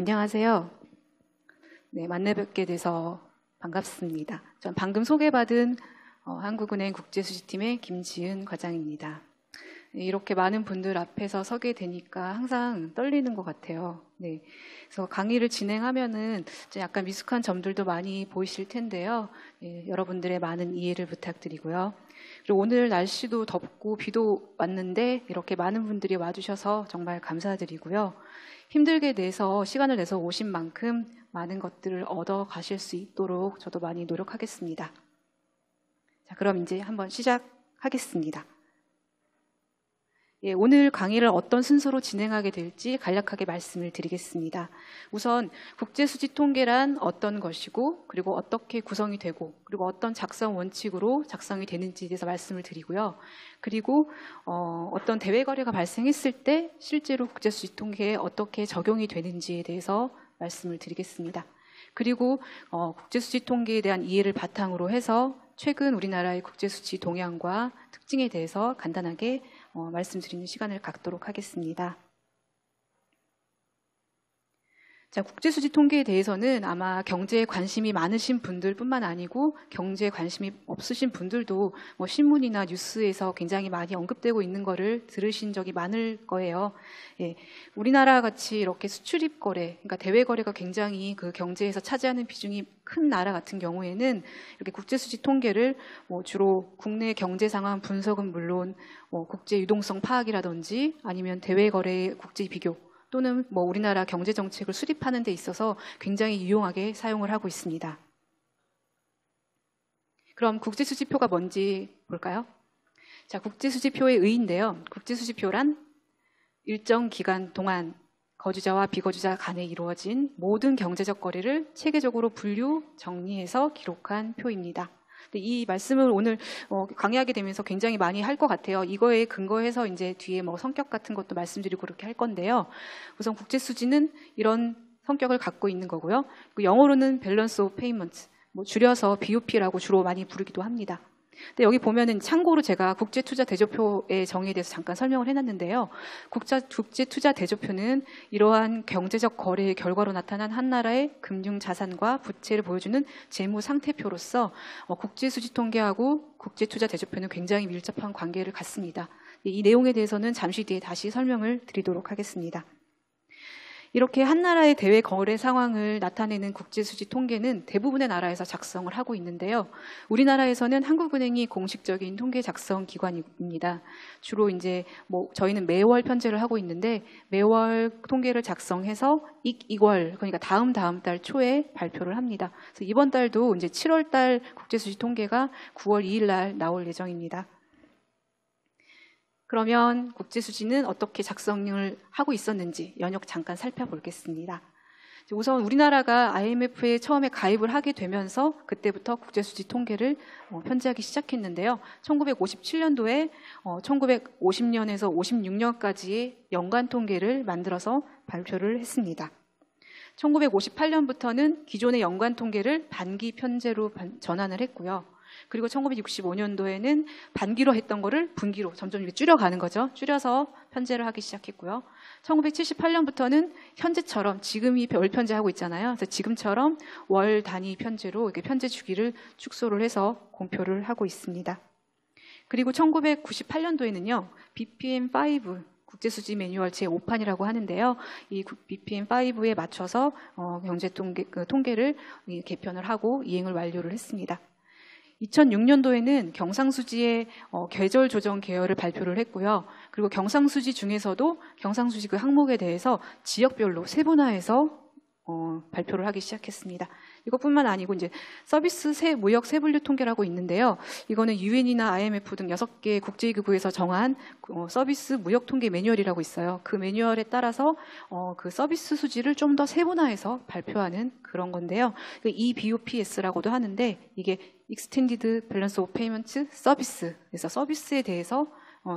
안녕하세요. 네, 만나 뵙게 돼서 반갑습니다. 전 방금 소개받은 한국은행 국제수지팀의 김지은 과장입니다. 네, 이렇게 많은 분들 앞에서 서게 되니까 항상 떨리는 것 같아요. 네, 그래서 강의를 진행하면은 약간 미숙한 점들도 많이 보이실 텐데요. 네, 여러분들의 많은 이해를 부탁드리고요. 그리고 오늘 날씨도 덥고 비도 왔는데 이렇게 많은 분들이 와주셔서 정말 감사드리고요. 힘들게 시간을 내서 오신 만큼 많은 것들을 얻어 가실 수 있도록 저도 많이 노력하겠습니다. 자, 그럼 이제 한번 시작하겠습니다. 예, 오늘 강의를 어떤 순서로 진행하게 될지 간략하게 말씀을 드리겠습니다. 우선 국제수지 통계란 어떤 것이고, 그리고 어떻게 구성이 되고, 그리고 어떤 작성 원칙으로 작성이 되는지에 대해서 말씀을 드리고요. 그리고 어떤 대외 거래가 발생했을 때 실제로 국제수지 통계에 어떻게 적용이 되는지에 대해서 말씀을 드리겠습니다. 그리고 국제수지 통계에 대한 이해를 바탕으로 해서 최근 우리나라의 국제수지 동향과 특징에 대해서 간단하게 말씀드리는 시간을 갖도록 하겠습니다. 자, 국제수지 통계에 대해서는 아마 경제에 관심이 많으신 분들뿐만 아니고 경제에 관심이 없으신 분들도 신문이나 뉴스에서 굉장히 많이 언급되고 있는 거를 들으신 적이 많을 거예요. 예, 우리나라 같이 이렇게 수출입 거래, 그러니까 대외 거래가 굉장히 그 경제에서 차지하는 비중이 큰 나라 같은 경우에는 이렇게 국제수지 통계를 주로 국내 경제 상황 분석은 물론 국제 유동성 파악이라든지 아니면 대외 거래 국제 비교 또는 우리나라 경제 정책을 수립하는 데 있어서 굉장히 유용하게 사용을 하고 있습니다. 그럼 국제수지표가 뭔지 볼까요? 자, 국제수지표의 의의인데요. 국제수지표란 일정 기간 동안 거주자와 비거주자 간에 이루어진 모든 경제적 거래를 체계적으로 분류, 정리해서 기록한 표입니다. 이 말씀을 오늘 강의하게 되면서 굉장히 많이 할 것 같아요. 이거에 근거해서 이제 뒤에 성격 같은 것도 말씀드리고 그렇게 할 건데요. 우선 국제수지는 이런 성격을 갖고 있는 거고요. 영어로는 Balance of Payments, 줄여서 BOP라고 주로 많이 부르기도 합니다. 근데 여기 보면은 참고로 제가 국제투자대조표의 정의에 대해서 잠깐 설명을 해놨는데요. 국제투자대조표는 이러한 경제적 거래의 결과로 나타난 한 나라의 금융자산과 부채를 보여주는 재무상태표로서 국제수지통계하고 국제투자대조표는 굉장히 밀접한 관계를 갖습니다. 이 내용에 대해서는 잠시 뒤에 다시 설명을 드리도록 하겠습니다. 이렇게 한 나라의 대외 거래 상황을 나타내는 국제수지 통계는 대부분의 나라에서 작성을 하고 있는데요. 우리나라에서는 한국은행이 공식적인 통계 작성 기관입니다. 주로 이제 저희는 매월 편제를 하고 있는데 매월 통계를 작성해서 이월 그러니까 다음 달 초에 발표를 합니다. 그래서 이번 달도 이제 7월 달 국제수지 통계가 9월 2일 날 나올 예정입니다. 그러면 국제수지는 어떻게 작성을 하고 있었는지 연역 잠깐 살펴보겠습니다. 우선 우리나라가 IMF에 처음에 가입을 하게 되면서 그때부터 국제수지 통계를 편제하기 시작했는데요. 1957년도에 1950년에서 56년까지의 연간 통계를 만들어서 발표를 했습니다. 1958년부터는 기존의 연간 통계를 반기 편제로 전환을 했고요. 그리고 1965년도에는 반기로 했던 거를 분기로 점점 줄여가는 거죠. 줄여서 편제를 하기 시작했고요. 1978년부터는 현재처럼 지금이 월 편제하고 있잖아요. 그래서 지금처럼 월 단위 편제로 이렇게 편제 주기를 축소를 해서 공표를 하고 있습니다. 그리고 1998년도에는요. BPM5 국제수지 매뉴얼 제5판이라고 하는데요. 이 BPM5에 맞춰서 경제 통계를 개편을 하고 이행을 완료를 했습니다. 2006년도에는 경상수지의 계절 조정 계열을 발표를 했고요. 그리고 경상수지 중에서도 경상수지 그 항목에 대해서 지역별로 세분화해서 발표를 하기 시작했습니다. 이것뿐만 아니고 이제 서비스 무역 세분류 통계라고 있는데요. 이거는 UN이나 IMF 등 6개 국제기구에서 정한 서비스 무역 통계 매뉴얼이라고 있어요. 그 매뉴얼에 따라서 그 서비스 수지를 좀 더 세분화해서 발표하는 그런 건데요. EBOPS라고도 하는데 이게 Extended Balance of Payments Service, 그래서 서비스에 대해서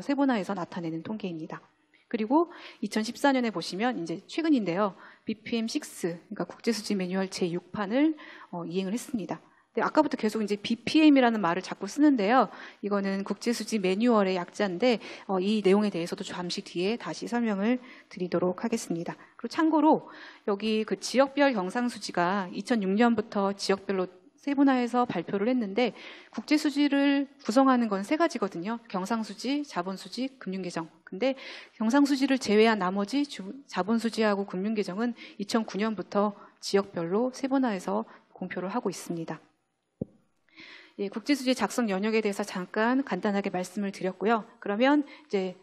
세분화해서 나타내는 통계입니다. 그리고 2014년에 보시면 이제 최근인데요. BPM6, 그러니까 국제수지 매뉴얼 제6판을 이행을 했습니다. 네, 아까부터 계속 이제 BPM이라는 말을 자꾸 쓰는데요. 이거는 국제수지 매뉴얼의 약자인데 이 내용에 대해서도 잠시 뒤에 다시 설명을 드리도록 하겠습니다. 그리고 참고로 여기 그 지역별 경상수지가 2006년부터 지역별로 세분화해서 발표를 했는데 국제수지를 구성하는 건 3가지거든요. 경상수지, 자본수지, 금융계정. 근데 경상수지를 제외한 나머지 자본수지하고 금융계정은 2009년부터 지역별로 세분화해서 공표를 하고 있습니다. 예, 국제수지 작성 영역에 대해서 잠깐 간단하게 말씀을 드렸고요. 그러면 이제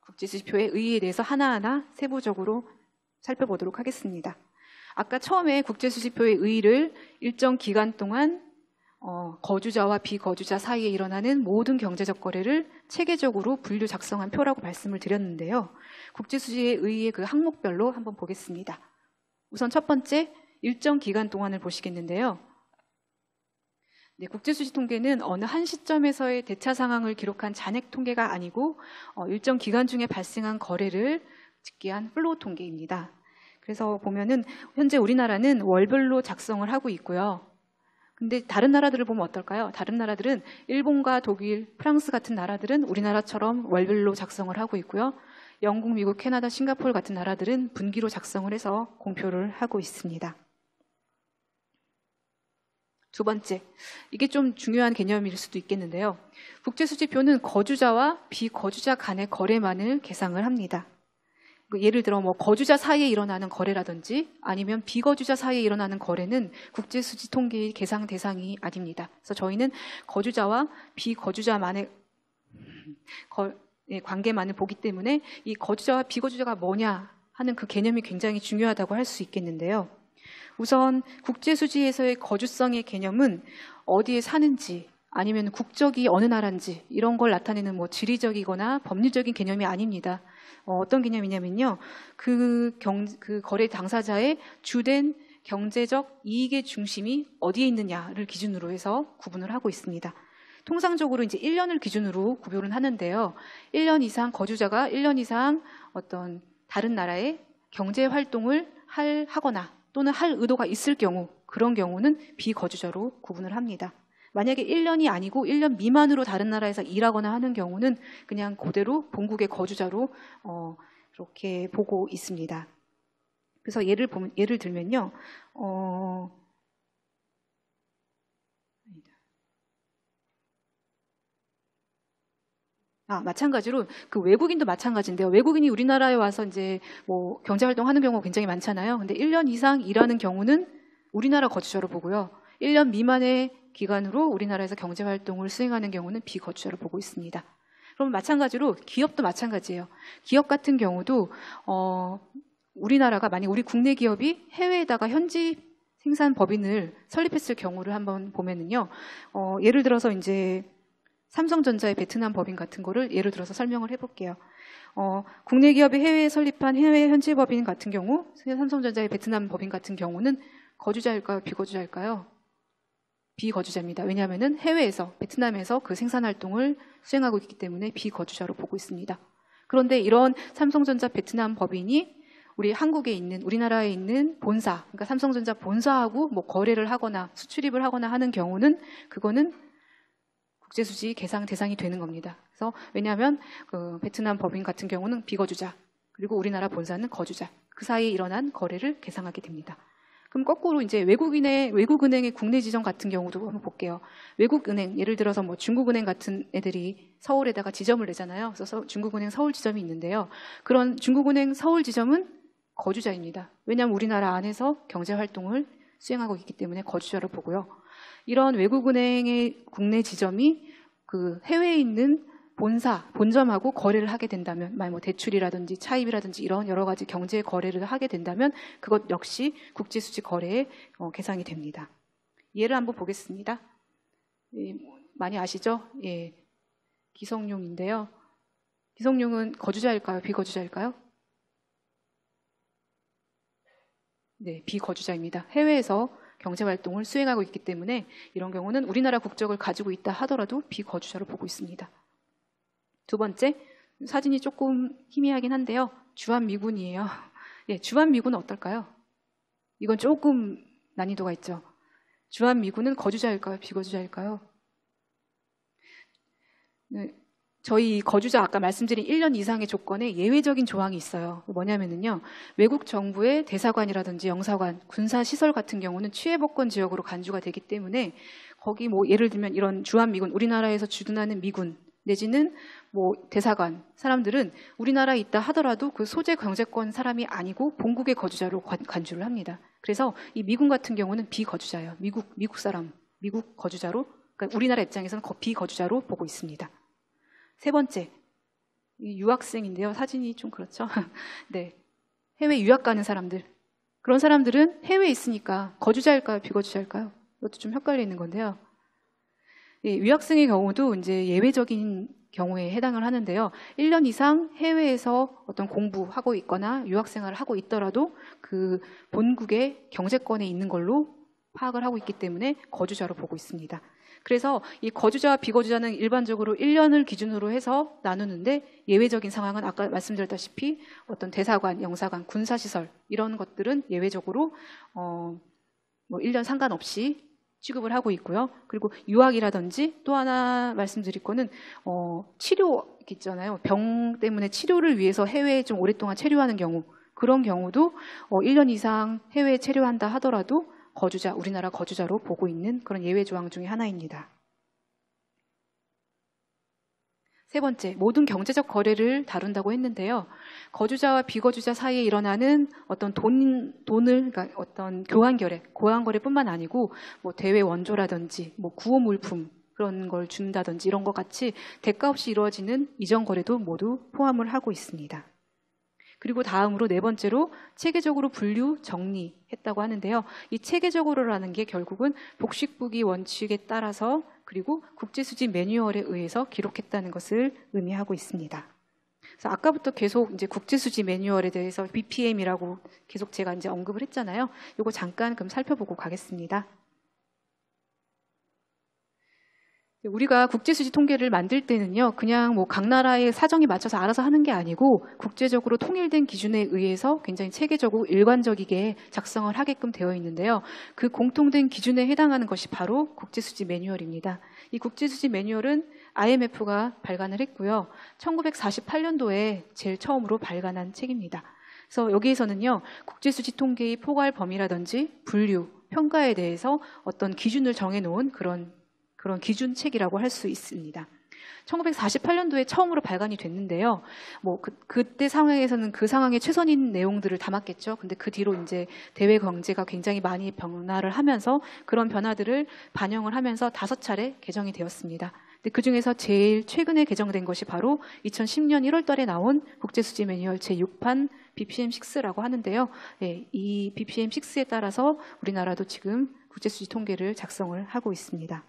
국제수지표의 의의에 대해서 하나하나 세부적으로 살펴보도록 하겠습니다. 아까 처음에 국제수지표의 의의를 일정 기간 동안 거주자와 비거주자 사이에 일어나는 모든 경제적 거래를 체계적으로 분류 작성한 표라고 말씀을 드렸는데요. 국제수지의 의의의 그 항목별로 한번 보겠습니다. 우선 첫 번째, 일정 기간 동안을 보시겠는데요. 네, 국제수지 통계는 어느 한 시점에서의 대차 상황을 기록한 잔액 통계가 아니고 일정 기간 중에 발생한 거래를 집계한 플로우 통계입니다. 그래서 보면은 현재 우리나라는 월별로 작성을 하고 있고요. 근데 다른 나라들을 보면 어떨까요? 다른 나라들은 일본과 독일, 프랑스 같은 나라들은 우리나라처럼 월별로 작성을 하고 있고요. 영국, 미국, 캐나다, 싱가포르 같은 나라들은 분기로 작성을 해서 공표를 하고 있습니다. 두 번째, 이게 좀 중요한 개념일 수도 있겠는데요. 국제수지표는 거주자와 비거주자 간의 거래만을 계상을 합니다. 예를 들어 뭐 거주자 사이에 일어나는 거래라든지 아니면 비거주자 사이에 일어나는 거래는 국제수지 통계의 계상 대상이 아닙니다. 그래서 저희는 거주자와 비거주자만의 관계만을 보기 때문에 이 거주자와 비거주자가 뭐냐 하는 그 개념이 굉장히 중요하다고 할 수 있겠는데요. 우선 국제수지에서의 거주성의 개념은 어디에 사는지 아니면 국적이 어느 나라인지 이런 걸 나타내는 뭐 지리적이거나 법률적인 개념이 아닙니다. 어떤 개념이냐면요. 그 거래 당사자의 주된 경제적 이익의 중심이 어디에 있느냐를 기준으로 해서 구분을 하고 있습니다. 통상적으로 이제 1년을 기준으로 구별을 하는데요. 1년 이상 거주자가 1년 이상 어떤 다른 나라의 경제 활동을 하거나 또는 할 의도가 있을 경우 그런 경우는 비거주자로 구분을 합니다. 만약에 1년이 아니고 1년 미만으로 다른 나라에서 일하거나 하는 경우는 그냥 그대로 본국의 거주자로 이렇게 보고 있습니다. 그래서 예를 들면요. 마찬가지로 그 외국인도 마찬가지인데요. 외국인이 우리나라에 와서 이제 뭐 경제활동 하는 경우가 굉장히 많잖아요. 근데 1년 이상 일하는 경우는 우리나라 거주자로 보고요. 1년 미만의 기간으로 우리나라에서 경제활동을 수행하는 경우는 비거주자로 보고 있습니다. 그럼 마찬가지로 기업도 마찬가지예요. 기업 같은 경우도 우리나라가 만약 우리 국내 기업이 해외에다가 현지 생산 법인을 설립했을 경우를 한번 보면은요. 예를 들어서 이제 삼성전자의 베트남 법인 같은 거를 예를 들어서 설명을 해볼게요. 국내 기업이 해외에 설립한 해외 현지 법인 같은 경우, 삼성전자의 베트남 법인 같은 경우는 거주자일까요? 비거주자일까요? 비거주자입니다. 왜냐하면 해외에서, 베트남에서 그 생산 활동을 수행하고 있기 때문에 비거주자로 보고 있습니다. 그런데 이런 삼성전자 베트남 법인이 우리 한국에 있는, 우리나라에 있는 본사, 그러니까 삼성전자 본사하고 뭐 거래를 하거나 수출입을 하거나 하는 경우는 그거는 국제수지 계상 대상이 되는 겁니다. 그래서 왜냐하면 그 베트남 법인 같은 경우는 비거주자, 그리고 우리나라 본사는 거주자, 그 사이에 일어난 거래를 계상하게 됩니다. 그럼 거꾸로 이제 외국은행의 국내 지점 같은 경우도 한번 볼게요. 외국은행, 예를 들어서 뭐 중국은행 같은 애들이 서울에다가 지점을 내잖아요. 그래서 중국은행 서울 지점이 있는데요. 그런 중국은행 서울 지점은 거주자입니다. 왜냐하면 우리나라 안에서 경제 활동을 수행하고 있기 때문에 거주자로 보고요. 이런 외국은행의 국내 지점이 그 해외에 있는 본점하고 거래를 하게 된다면, 뭐 대출이라든지 차입이라든지 이런 여러 가지 경제 거래를 하게 된다면 그것 역시 국제수지 거래에 계상이 됩니다. 예를 한번 보겠습니다. 예, 많이 아시죠? 예, 기성용인데요. 기성용은 거주자일까요? 비거주자일까요? 네, 비거주자입니다. 해외에서 경제활동을 수행하고 있기 때문에 이런 경우는 우리나라 국적을 가지고 있다 하더라도 비거주자로 보고 있습니다. 두 번째, 사진이 조금 희미하긴 한데요. 주한미군이에요. 예, 주한미군은 어떨까요? 이건 조금 난이도가 있죠. 주한미군은 거주자일까요? 비거주자일까요? 네, 저희 거주자 아까 말씀드린 1년 이상의 조건에 예외적인 조항이 있어요. 뭐냐면요, 외국 정부의 대사관이라든지 영사관, 군사시설 같은 경우는 취해복권 지역으로 간주가 되기 때문에 거기 뭐 예를 들면 이런 주한미군, 우리나라에서 주둔하는 미군 내지는 뭐 대사관 사람들은 우리나라에 있다 하더라도 그 소재 경제권 사람이 아니고 본국의 거주자로 간주를 합니다. 그래서 이 미군 같은 경우는 비거주자예요. 미국 사람, 미국 거주자로, 그러니까 우리나라 입장에서는 비거주자로 보고 있습니다. 세 번째, 유학생인데요. 사진이 좀 그렇죠? 네, 해외 유학 가는 사람들. 그런 사람들은 해외에 있으니까 거주자일까요? 비거주자일까요? 이것도 좀 헷갈리는 건데요. 예, 유학생의 경우도 이제 예외적인 경우에 해당을 하는데요. 1년 이상 해외에서 어떤 공부하고 있거나 유학생활을 하고 있더라도 그 본국의 경제권에 있는 걸로 파악을 하고 있기 때문에 거주자로 보고 있습니다. 그래서 이 거주자와 비거주자는 일반적으로 1년을 기준으로 해서 나누는데 예외적인 상황은 아까 말씀드렸다시피 어떤 대사관, 영사관, 군사시설 이런 것들은 예외적으로 뭐 1년 상관없이 취급을 하고 있고요. 그리고 유학이라든지 또 하나 말씀드릴 거는 치료 있잖아요. 병 때문에 치료를 위해서 해외에 좀 오랫동안 체류하는 경우, 그런 경우도 1년 이상 해외에 체류한다 하더라도 거주자, 우리나라 거주자로 보고 있는 그런 예외 조항 중에 하나입니다. 세 번째, 모든 경제적 거래를 다룬다고 했는데요. 거주자와 비거주자 사이에 일어나는 어떤 그러니까 어떤 교환 거래뿐만 아니고 뭐 대외 원조라든지 뭐 구호 물품 그런 걸 준다든지 이런 것 같이 대가 없이 이루어지는 이전 거래도 모두 포함을 하고 있습니다. 그리고 다음으로 네 번째로 체계적으로 분류, 정리했다고 하는데요. 이 체계적으로라는 게 결국은 복식부기 원칙에 따라서 그리고 국제수지 매뉴얼에 의해서 기록했다는 것을 의미하고 있습니다. 그래서 아까부터 계속 이제 국제수지 매뉴얼에 대해서 BPM이라고 계속 제가 이제 언급을 했잖아요. 이거 잠깐 그럼 살펴보고 가겠습니다. 우리가 국제수지 통계를 만들 때는요, 그냥 뭐 각 나라의 사정에 맞춰서 알아서 하는 게 아니고 국제적으로 통일된 기준에 의해서 굉장히 체계적이고 일관적이게 작성을 하게끔 되어 있는데요. 그 공통된 기준에 해당하는 것이 바로 국제수지 매뉴얼입니다. 이 국제수지 매뉴얼은 IMF가 발간을 했고요. 1948년도에 제일 처음으로 발간한 책입니다. 그래서 여기에서는요, 국제수지 통계의 포괄 범위라든지 분류, 평가에 대해서 어떤 기준을 정해놓은 그런 기준책이라고 할 수 있습니다. 1948년도에 처음으로 발간이 됐는데요. 뭐 그때 상황에서는 그 상황에 최선인 내용들을 담았겠죠. 근데 그 뒤로 이제 대외 경제가 굉장히 많이 변화를 하면서 그런 변화들을 반영을 하면서 5차례 개정이 되었습니다. 근데 그 중에서 제일 최근에 개정된 것이 바로 2010년 1월 달에 나온 국제수지 매뉴얼 제6판 BPM6라고 하는데요. 네, 이 BPM6에 따라서 우리나라도 지금 국제수지 통계를 작성을 하고 있습니다.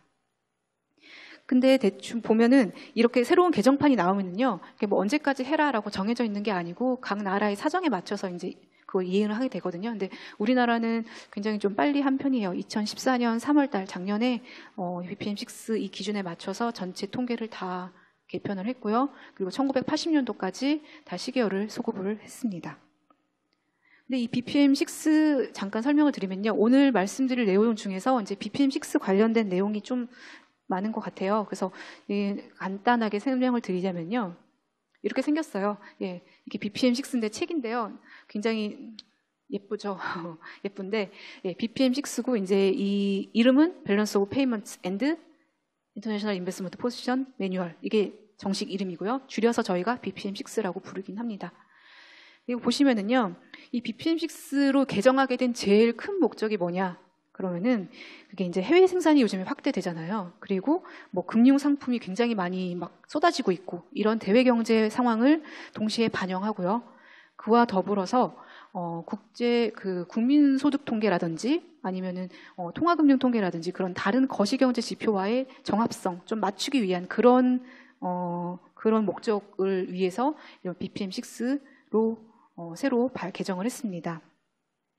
근데 대충 보면은 이렇게 새로운 개정판이 나오면요, 뭐 언제까지 해라라고 정해져 있는 게 아니고 각 나라의 사정에 맞춰서 이제 그걸 이행을 하게 되거든요. 근데 우리나라는 굉장히 좀 빨리 한 편이에요. 2014년 3월달 작년에 BPM6 이 기준에 맞춰서 전체 통계를 다 개편을 했고요. 그리고 1980년도까지 다 시계열을 소급을 했습니다. 근데 이 BPM6 잠깐 설명을 드리면요, 오늘 말씀드릴 내용 중에서 이제 BPM6 관련된 내용이 좀 많은 것 같아요. 그래서 간단하게 설명을 드리자면요, 이렇게 생겼어요. 예, 이게 BPM6인데 책인데요. 굉장히 예쁘죠. 예쁜데, 예, BPM6고 이제 이 이름은 Balance of Payments and International Investment Position Manual. 이게 정식 이름이고요. 줄여서 저희가 BPM6라고 부르긴 합니다. 이거 보시면은요, 이 BPM6로 개정하게 된 제일 큰 목적이 뭐냐? 그러면은 그게 이제 해외 생산이 요즘에 확대되잖아요. 그리고 뭐 금융 상품이 굉장히 많이 막 쏟아지고 있고 이런 대외 경제 상황을 동시에 반영하고요. 그와 더불어서 국제 그 국민 소득 통계라든지 아니면은 통화금융 통계라든지 그런 다른 거시경제 지표와의 정합성 좀 맞추기 위한 그런 목적을 위해서 이런 BPM6로 새로 개정을 했습니다.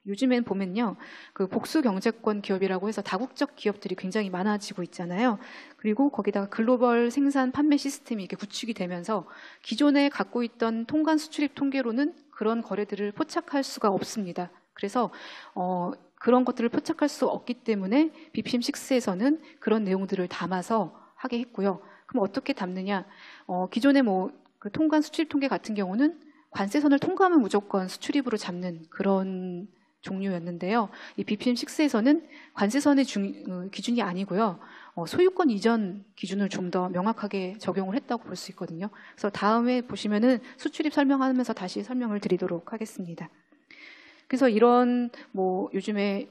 요즘엔 보면요, 그 복수 경제권 기업이라고 해서 다국적 기업들이 굉장히 많아지고 있잖아요. 그리고 거기다가 글로벌 생산 판매 시스템이 이렇게 구축이 되면서 기존에 갖고 있던 통관 수출입 통계로는 그런 거래들을 포착할 수가 없습니다. 그래서 그런 것들을 포착할 수 없기 때문에 BPM6에서는 그런 내용들을 담아서 하게 했고요. 그럼 어떻게 담느냐? 기존의 그 통관 수출입 통계 같은 경우는 관세선을 통과하면 무조건 수출입으로 잡는 그런 종류였는데요. 이 BPM6에서는 관세선의 기준이 아니고요. 소유권 이전 기준을 좀 더 명확하게 적용을 했다고 볼 수 있거든요. 그래서 다음에 보시면은 수출입 설명하면서 다시 설명을 드리도록 하겠습니다. 그래서 이런 요즘에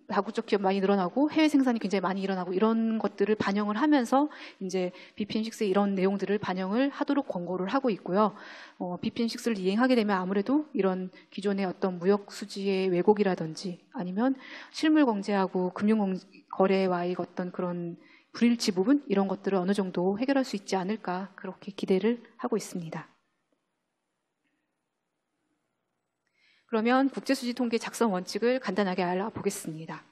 다국적 기업 많이 늘어나고 해외 생산이 굉장히 많이 일어나고 이런 것들을 반영을 하면서 이제 BPM6의 이런 내용들을 반영을 하도록 권고를 하고 있고요. BPM6를 이행하게 되면 아무래도 이런 기존의 어떤 무역 수지의 왜곡이라든지 아니면 실물 공제하고 금융 거래와의 어떤 그런 불일치 부분 이런 것들을 어느 정도 해결할 수 있지 않을까 그렇게 기대를 하고 있습니다. 그러면 국제수지 통계 작성 원칙을 간단하게 알아보겠습니다.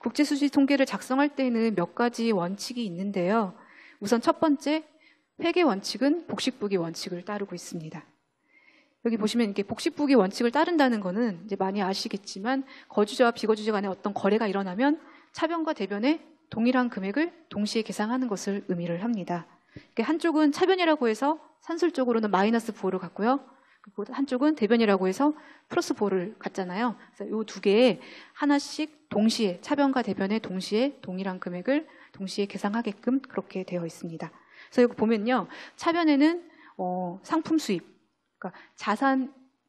국제수지 통계를 작성할 때는 몇 가지 원칙이 있는데요. 우선 첫 번째, 회계 원칙은 복식부기 원칙을 따르고 있습니다. 여기 보시면 이렇게 복식부기 원칙을 따른다는 거는 이제 많이 아시겠지만 거주자와 비거주자 간에 어떤 거래가 일어나면 차변과 대변에 동일한 금액을 동시에 계산하는 것을 의미를 합니다. 한쪽은 차변이라고 해서 산술적으로는 마이너스 부호를 갖고요. 한쪽은 대변이라고 해서 플러스 부호를 갖잖아요. 그래서 이 두 개에 하나씩 동시에 차변과 대변에 동시에 동일한 금액을 동시에 계산하게끔 그렇게 되어 있습니다. 그래서 여기 보면요, 차변에는 상품 수입, 그러니까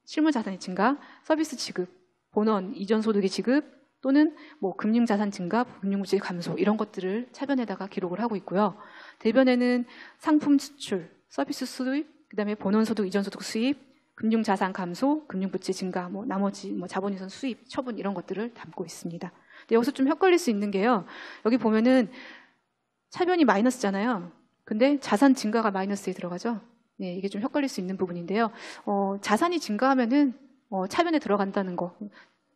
실물 자산의 증가, 서비스 지급, 본원 이전 소득의 지급 또는 금융 자산 증가, 금융부채 감소 이런 것들을 차변에다가 기록을 하고 있고요. 대변에는 상품 수출, 서비스 수입, 그다음에 본원 소득, 이전 소득 수입, 금융 자산 감소, 금융 부채 증가, 나머지 자본이선 수입, 처분 이런 것들을 담고 있습니다. 근데 여기서 좀 헷갈릴 수 있는 게요. 여기 보면은 차변이 마이너스잖아요. 근데 자산 증가가 마이너스에 들어가죠. 네, 이게 좀 헷갈릴 수 있는 부분인데요. 자산이 증가하면은 차변에 들어간다는 거.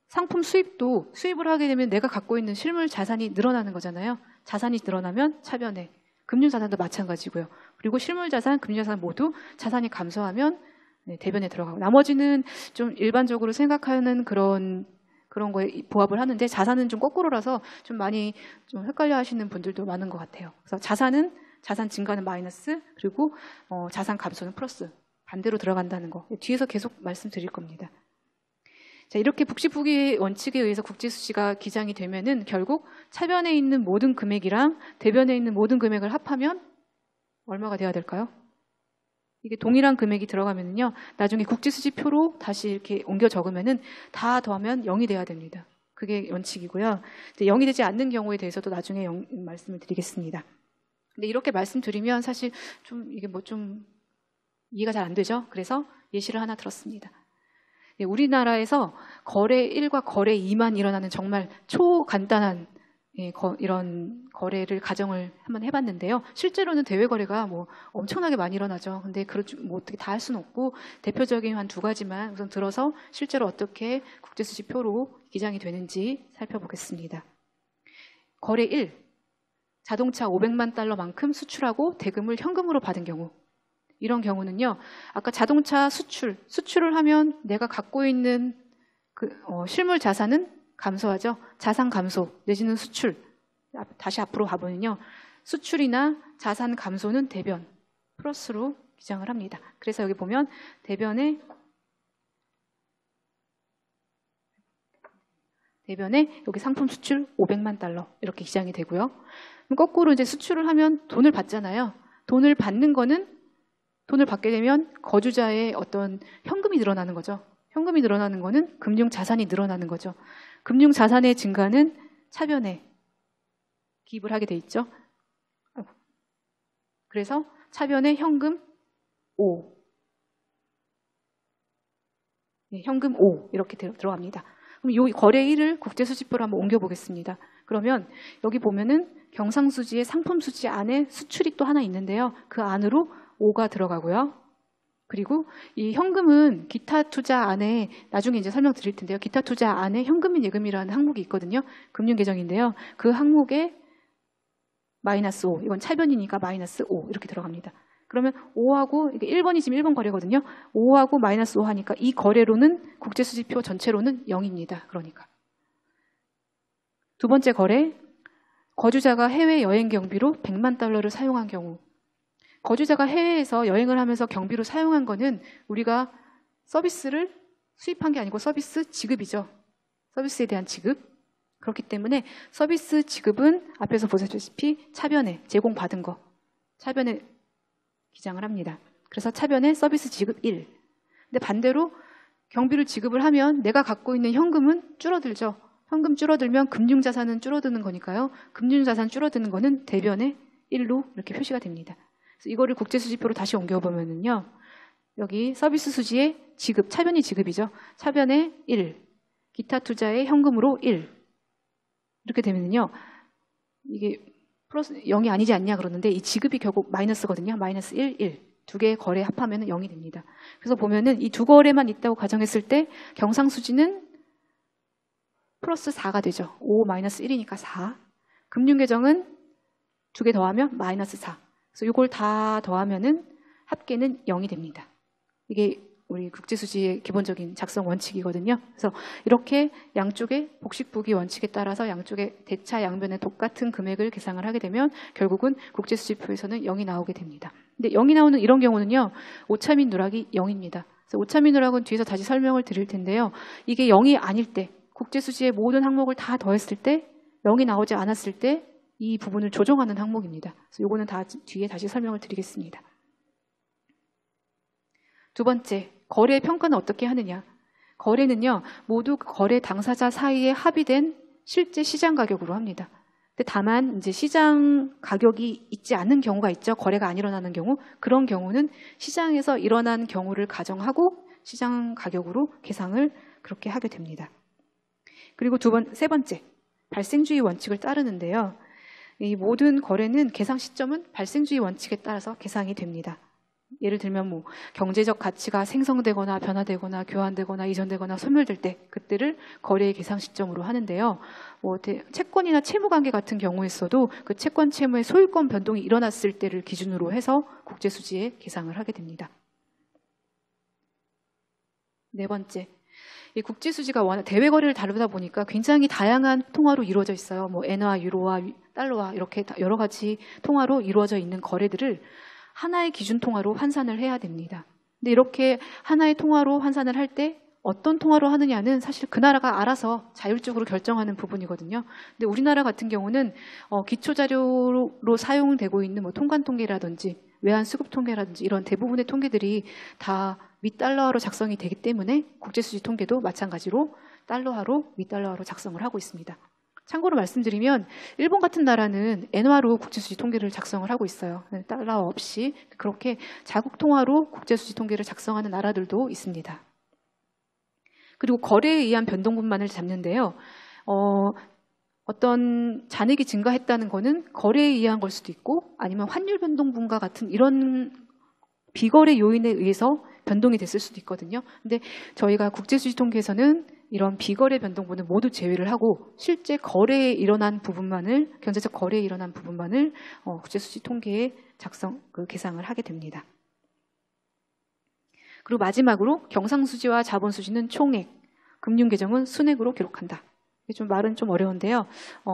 상품 수입도 수입을 하게 되면 내가 갖고 있는 실물 자산이 늘어나는 거잖아요. 자산이 늘어나면 차변에, 금융 자산도 마찬가지고요. 그리고 실물 자산, 금융 자산 모두 자산이 감소하면 대변에 들어가고 나머지는 좀 일반적으로 생각하는 그런 거에 부합을 하는데 자산은 좀 거꾸로라서 좀 많이 좀 헷갈려 하시는 분들도 많은 것 같아요. 그래서 자산 증가는 마이너스 그리고 자산 감소는 플러스 반대로 들어간다는 거 뒤에서 계속 말씀드릴 겁니다. 자, 이렇게 복식부기 원칙에 의해서 국제수지가 기장이 되면은 결국 차변에 있는 모든 금액이랑 대변에 있는 모든 금액을 합하면 얼마가 돼야 될까요? 이게 동일한 금액이 들어가면요, 나중에 국제수지표로 다시 이렇게 옮겨 적으면은 다 더하면 0이 돼야 됩니다. 그게 원칙이고요. 0이 되지 않는 경우에 대해서도 나중에 말씀을 드리겠습니다. 근데 이렇게 말씀드리면 사실 좀 이게 좀 이해가 잘 안 되죠? 그래서 예시를 하나 들었습니다. 우리나라에서 거래 1과 거래 2만 일어나는 정말 초간단한 이런 거래를 가정을 한번 해봤는데요. 실제로는 대외 거래가 엄청나게 많이 일어나죠. 근데 어떻게 다 할 수는 없고 대표적인 한 두 가지만 우선 들어서 실제로 어떻게 국제수지표로 기장이 되는지 살펴보겠습니다. 거래 1, 자동차 500만 달러만큼 수출하고 대금을 현금으로 받은 경우. 이런 경우는요, 아까 자동차 수출을 하면 내가 갖고 있는 실물 자산은 감소하죠. 자산 감소 내지는 수출. 다시 앞으로 가보면요, 수출이나 자산 감소는 대변 플러스로 기장을 합니다. 그래서 여기 보면 대변에 여기 상품 수출 500만 달러 이렇게 기장이 되고요. 거꾸로 이제 수출을 하면 돈을 받잖아요. 돈을 받게 되면 거주자의 어떤 현금이 늘어나는 거죠. 현금이 늘어나는 거는 금융 자산이 늘어나는 거죠. 금융 자산의 증가는 차변에 기입을 하게 돼 있죠. 그래서 차변에 현금 5. 현금 5 이렇게 들어갑니다. 그럼 이 거래 1을 국제수지표로 한번 옮겨보겠습니다. 그러면 여기 보면은 경상수지의 상품수지 안에 수출이 또 하나 있는데요. 그 안으로 5가 들어가고요. 그리고 이 현금은 기타 투자 안에 나중에 이제 설명드릴 텐데요. 기타 투자 안에 현금 및 예금이라는 항목이 있거든요. 금융계정인데요. 그 항목에 마이너스 5, 이건 차변이니까 마이너스 5 이렇게 들어갑니다. 그러면 5하고 이게 1번이 지금 1번 거래거든요. 5하고 마이너스 5 하니까 이 거래로는 국제수지표 전체로는 0입니다. 그러니까 두 번째 거래, 거주자가 해외 여행 경비로 100만 달러를 사용한 경우. 거주자가 해외에서 여행을 하면서 경비로 사용한 거는 우리가 서비스를 수입한 게 아니고 서비스 지급이죠. 서비스에 대한 지급. 그렇기 때문에 서비스 지급은 앞에서 보셨다시피 차변에 제공받은 거, 차변에 기장을 합니다. 그래서 차변에 서비스 지급 1. 근데 반대로 경비를 지급을 하면 내가 갖고 있는 현금은 줄어들죠. 현금 줄어들면 금융자산은 줄어드는 거니까요. 금융자산 줄어드는 거는 대변에 1로 이렇게 표시가 됩니다. 그래서 이거를 국제수지표로 다시 옮겨보면은요. 여기 서비스 수지의 지급, 차변이 지급이죠. 차변에 1, 기타 투자의 현금으로 1. 이렇게 되면은요. 이게 플러스 0이 아니지 않냐 그러는데 이 지급이 결국 마이너스거든요. 마이너스 1, 1. 두 개의 거래 합하면 0이 됩니다. 그래서 보면은 이 두 거래만 있다고 가정했을 때 경상수지는 플러스 4가 되죠. 5 마이너스 1이니까 4. 금융계정은 두 개 더하면 마이너스 4. 그래서 이걸 다 더하면은 합계는 0이 됩니다. 이게 우리 국제수지의 기본적인 작성 원칙이거든요. 그래서 이렇게 양쪽의 복식부기 원칙에 따라서 양쪽의 대차 양변의 똑같은 금액을 계산을 하게 되면 결국은 국제수지표에서는 0이 나오게 됩니다. 근데 0이 나오는 이런 경우는요. 오차 및 누락이 0입니다. 그래서 오차 및 누락은 뒤에서 다시 설명을 드릴 텐데요. 이게 0이 아닐 때, 국제수지의 모든 항목을 다 더했을 때 0이 나오지 않았을 때 이 부분을 조정하는 항목입니다. 그래서 이거는 다 뒤에 다시 설명을 드리겠습니다. 두 번째, 거래의 평가는 어떻게 하느냐. 거래는요, 모두 거래 당사자 사이에 합의된 실제 시장 가격으로 합니다. 근데 다만 이제 시장 가격이 있지 않는 경우가 있죠. 거래가 안 일어나는 경우. 그런 경우는 시장에서 일어난 경우를 가정하고 시장 가격으로 계상을 그렇게 하게 됩니다. 그리고 세 번째, 발생주의 원칙을 따르는데요. 이 모든 거래는 계상 시점은 발생주의 원칙에 따라서 계상이 됩니다. 예를 들면 뭐 경제적 가치가 생성되거나 변화되거나 교환되거나 이전되거나 소멸될 때 그때를 거래의 계상 시점으로 하는데요. 뭐 채권이나 채무관계 같은 경우에서도 그 채권 채무의 소유권 변동이 일어났을 때를 기준으로 해서 국제수지에 계상을 하게 됩니다. 네 번째, 이 국제수지가 워낙 대외 거래를 다루다 보니까 굉장히 다양한 통화로 이루어져 있어요. 뭐 엔화, 유로화, 달러화 이렇게 여러 가지 통화로 이루어져 있는 거래들을 하나의 기준 통화로 환산을 해야 됩니다. 근데 이렇게 하나의 통화로 환산을 할 때 어떤 통화로 하느냐는 사실 그 나라가 알아서 자율적으로 결정하는 부분이거든요. 근데 우리나라 같은 경우는 기초자료로 사용되고 있는 뭐 통관통계라든지 외환수급통계라든지 이런 대부분의 통계들이 다 미달러화로 작성이 되기 때문에 국제수지 통계도 마찬가지로 달러화로 미달러화로 작성을 하고 있습니다. 참고로 말씀드리면 일본 같은 나라는 엔화로 국제수지 통계를 작성을 하고 있어요. 달러 없이 그렇게 자국 통화로 국제수지 통계를 작성하는 나라들도 있습니다. 그리고 거래에 의한 변동분만을 잡는데요. 어떤 잔액이 증가했다는 거는 거래에 의한 걸 수도 있고 아니면 환율 변동분과 같은 이런 비거래 요인에 의해서 변동이 됐을 수도 있거든요. 근데 저희가 국제수지 통계에서는 이런 비거래 변동분은 모두 제외를 하고 실제 거래에 일어난 부분만을 경제적 거래에 일어난 부분만을 국제수지 통계에 계상을 하게 됩니다. 그리고 마지막으로 경상수지와 자본수지는 총액, 금융계정은 순액으로 기록한다. 말은 좀 어려운데요.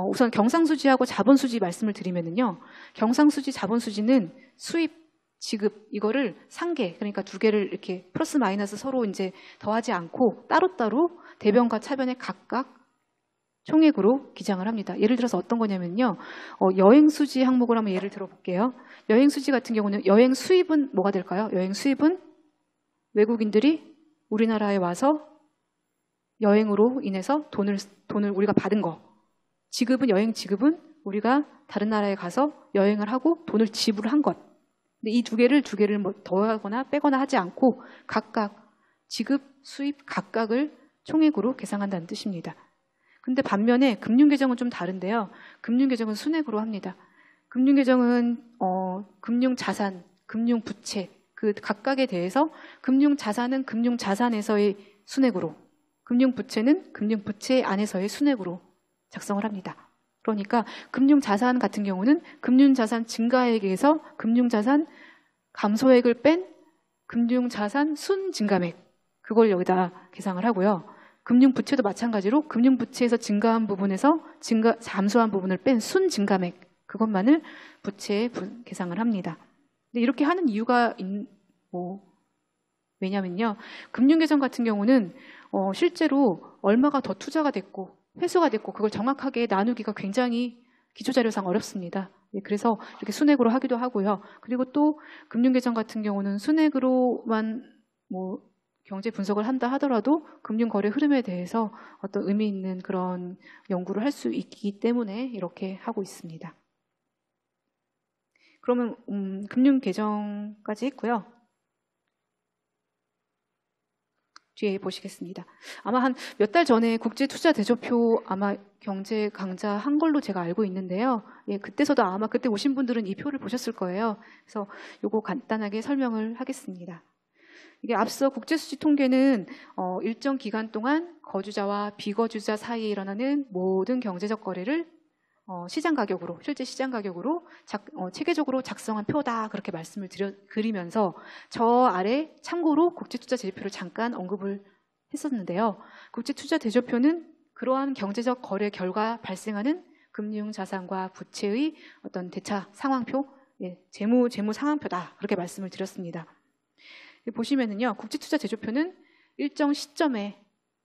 우선 경상수지하고 자본수지 말씀을 드리면은요. 경상수지, 자본수지는 수입, 지급 이거를 상계 그러니까 두 개를 이렇게 플러스 마이너스 서로 이제 더하지 않고 따로따로 대변과 차변에 각각 총액으로 기장을 합니다. 예를 들어서 어떤 거냐면요. 여행수지 항목을 한번 예를 들어볼게요. 여행수지 같은 경우는 여행 수입은 뭐가 될까요? 여행 수입은 외국인들이 우리나라에 와서 여행으로 인해서 돈을 우리가 받은 거. 지급은 여행 지급은 우리가 다른 나라에 가서 여행을 하고 돈을 지불한 것. 근데 이 두 개를 뭐 더하거나 빼거나 하지 않고 각각 지급, 수입 각각을 총액으로 계상한다는 뜻입니다. 근데 반면에 금융계정은 좀 다른데요. 금융계정은 순액으로 합니다. 금융계정은 금융자산, 금융부채 그 각각에 대해서 금융자산은 금융자산에서의 순액으로 금융부채는 금융부채 안에서의 순액으로 작성을 합니다. 그러니까 금융자산 같은 경우는 금융자산 증가액에서 금융자산 감소액을 뺀 금융자산 순증가액 그걸 여기다 계상을 하고요. 금융부채도 마찬가지로 금융부채에서 증가한 부분에서 잠수한 부분을 뺀 순증가액, 그것만을 부채에 계상을 합니다. 근데 이렇게 하는 이유가 왜냐면요, 금융계정 같은 경우는 실제로 얼마가 더 투자가 됐고 회수가 됐고 그걸 정확하게 나누기가 굉장히 기초자료상 어렵습니다. 그래서 이렇게 순액으로 하기도 하고요. 그리고 또 금융계정 같은 경우는 순액으로만 경제 분석을 한다 하더라도 금융거래 흐름에 대해서 어떤 의미 있는 그런 연구를 할 수 있기 때문에 이렇게 하고 있습니다. 그러면 금융계정까지 했고요. 뒤에 보시겠습니다. 아마 한 몇 달 전에 국제투자대조표 아마 경제 강좌 한 걸로 제가 알고 있는데요. 그때서도 아마 그때 오신 분들은 이 표를 보셨을 거예요. 그래서 요거 간단하게 설명을 하겠습니다. 이게 앞서 국제수지 통계는 일정 기간 동안 거주자와 비거주자 사이에 일어나는 모든 경제적 거래를 시장 가격으로, 실제 시장 가격으로 체계적으로 작성한 표다, 그렇게 말씀을 드리면서 저 아래 참고로 국제투자대조표를 잠깐 언급을 했었는데요. 국제투자대조표는 그러한 경제적 거래 결과 발생하는 금융자산과 부채의 어떤 대차 상황표, 재무 상황표다, 그렇게 말씀을 드렸습니다. 보시면은요, 국제투자대조표는 일정 시점에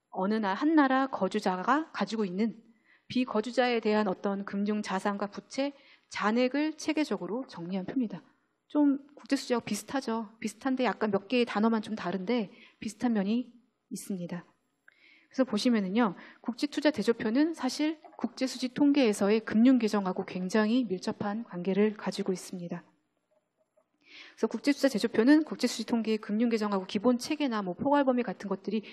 어느 한 나라 거주자가 가지고 있는 비거주자에 대한 어떤 금융자산과 부채, 잔액을 체계적으로 정리한 표입니다. 좀 국제수지하고 비슷하죠. 비슷한데 약간 몇 개의 단어만 좀 다른데 비슷한 면이 있습니다. 그래서 보시면은요, 국제투자대조표는 사실 국제수지 통계에서의 금융계정하고 굉장히 밀접한 관계를 가지고 있습니다. 그래서 국제투자대조표는 국제수지 통계의 금융계정하고 기본 체계나 포괄범위 같은 것들이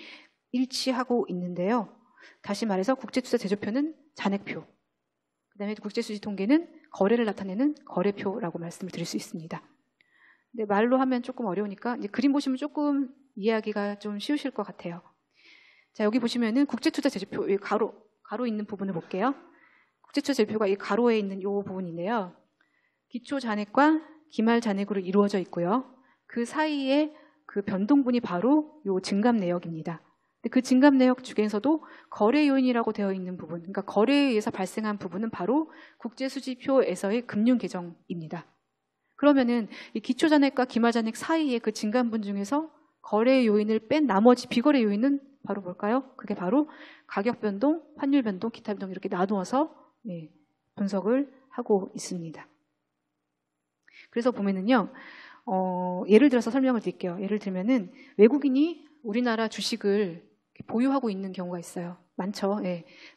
일치하고 있는데요. 다시 말해서 국제투자대조표는 잔액표, 그다음에 국제수지 통계는 거래를 나타내는 거래표라고 말씀을 드릴 수 있습니다. 근데 말로 하면 조금 어려우니까 이제 그림 보시면 조금 이해하기가 좀 쉬우실 것 같아요. 자, 여기 보시면은 국제투자대조표 가로 있는 부분을 볼게요. 국제투자대조표가 이 가로에 있는 이 부분인데요. 기초 잔액과 기말 잔액으로 이루어져 있고요. 그 사이에 그 변동분이 바로 이 증감 내역입니다. 그 증감 내역 중에서도 거래 요인이라고 되어 있는 부분, 그러니까 거래에 의해서 발생한 부분은 바로 국제수지표에서의 금융계정입니다. 그러면은 이 기초잔액과 기말잔액 사이에 그 증감분 중에서 거래 요인을 뺀 나머지 비거래 요인은 바로 뭘까요? 그게 바로 가격 변동, 환율 변동, 기타 변동 이렇게 나누어서 분석을 하고 있습니다. 그래서 보면은요, 예를 들어서 설명을 드릴게요. 예를 들면은 외국인이 우리나라 주식을 보유하고 있는 경우가 있어요. 많죠.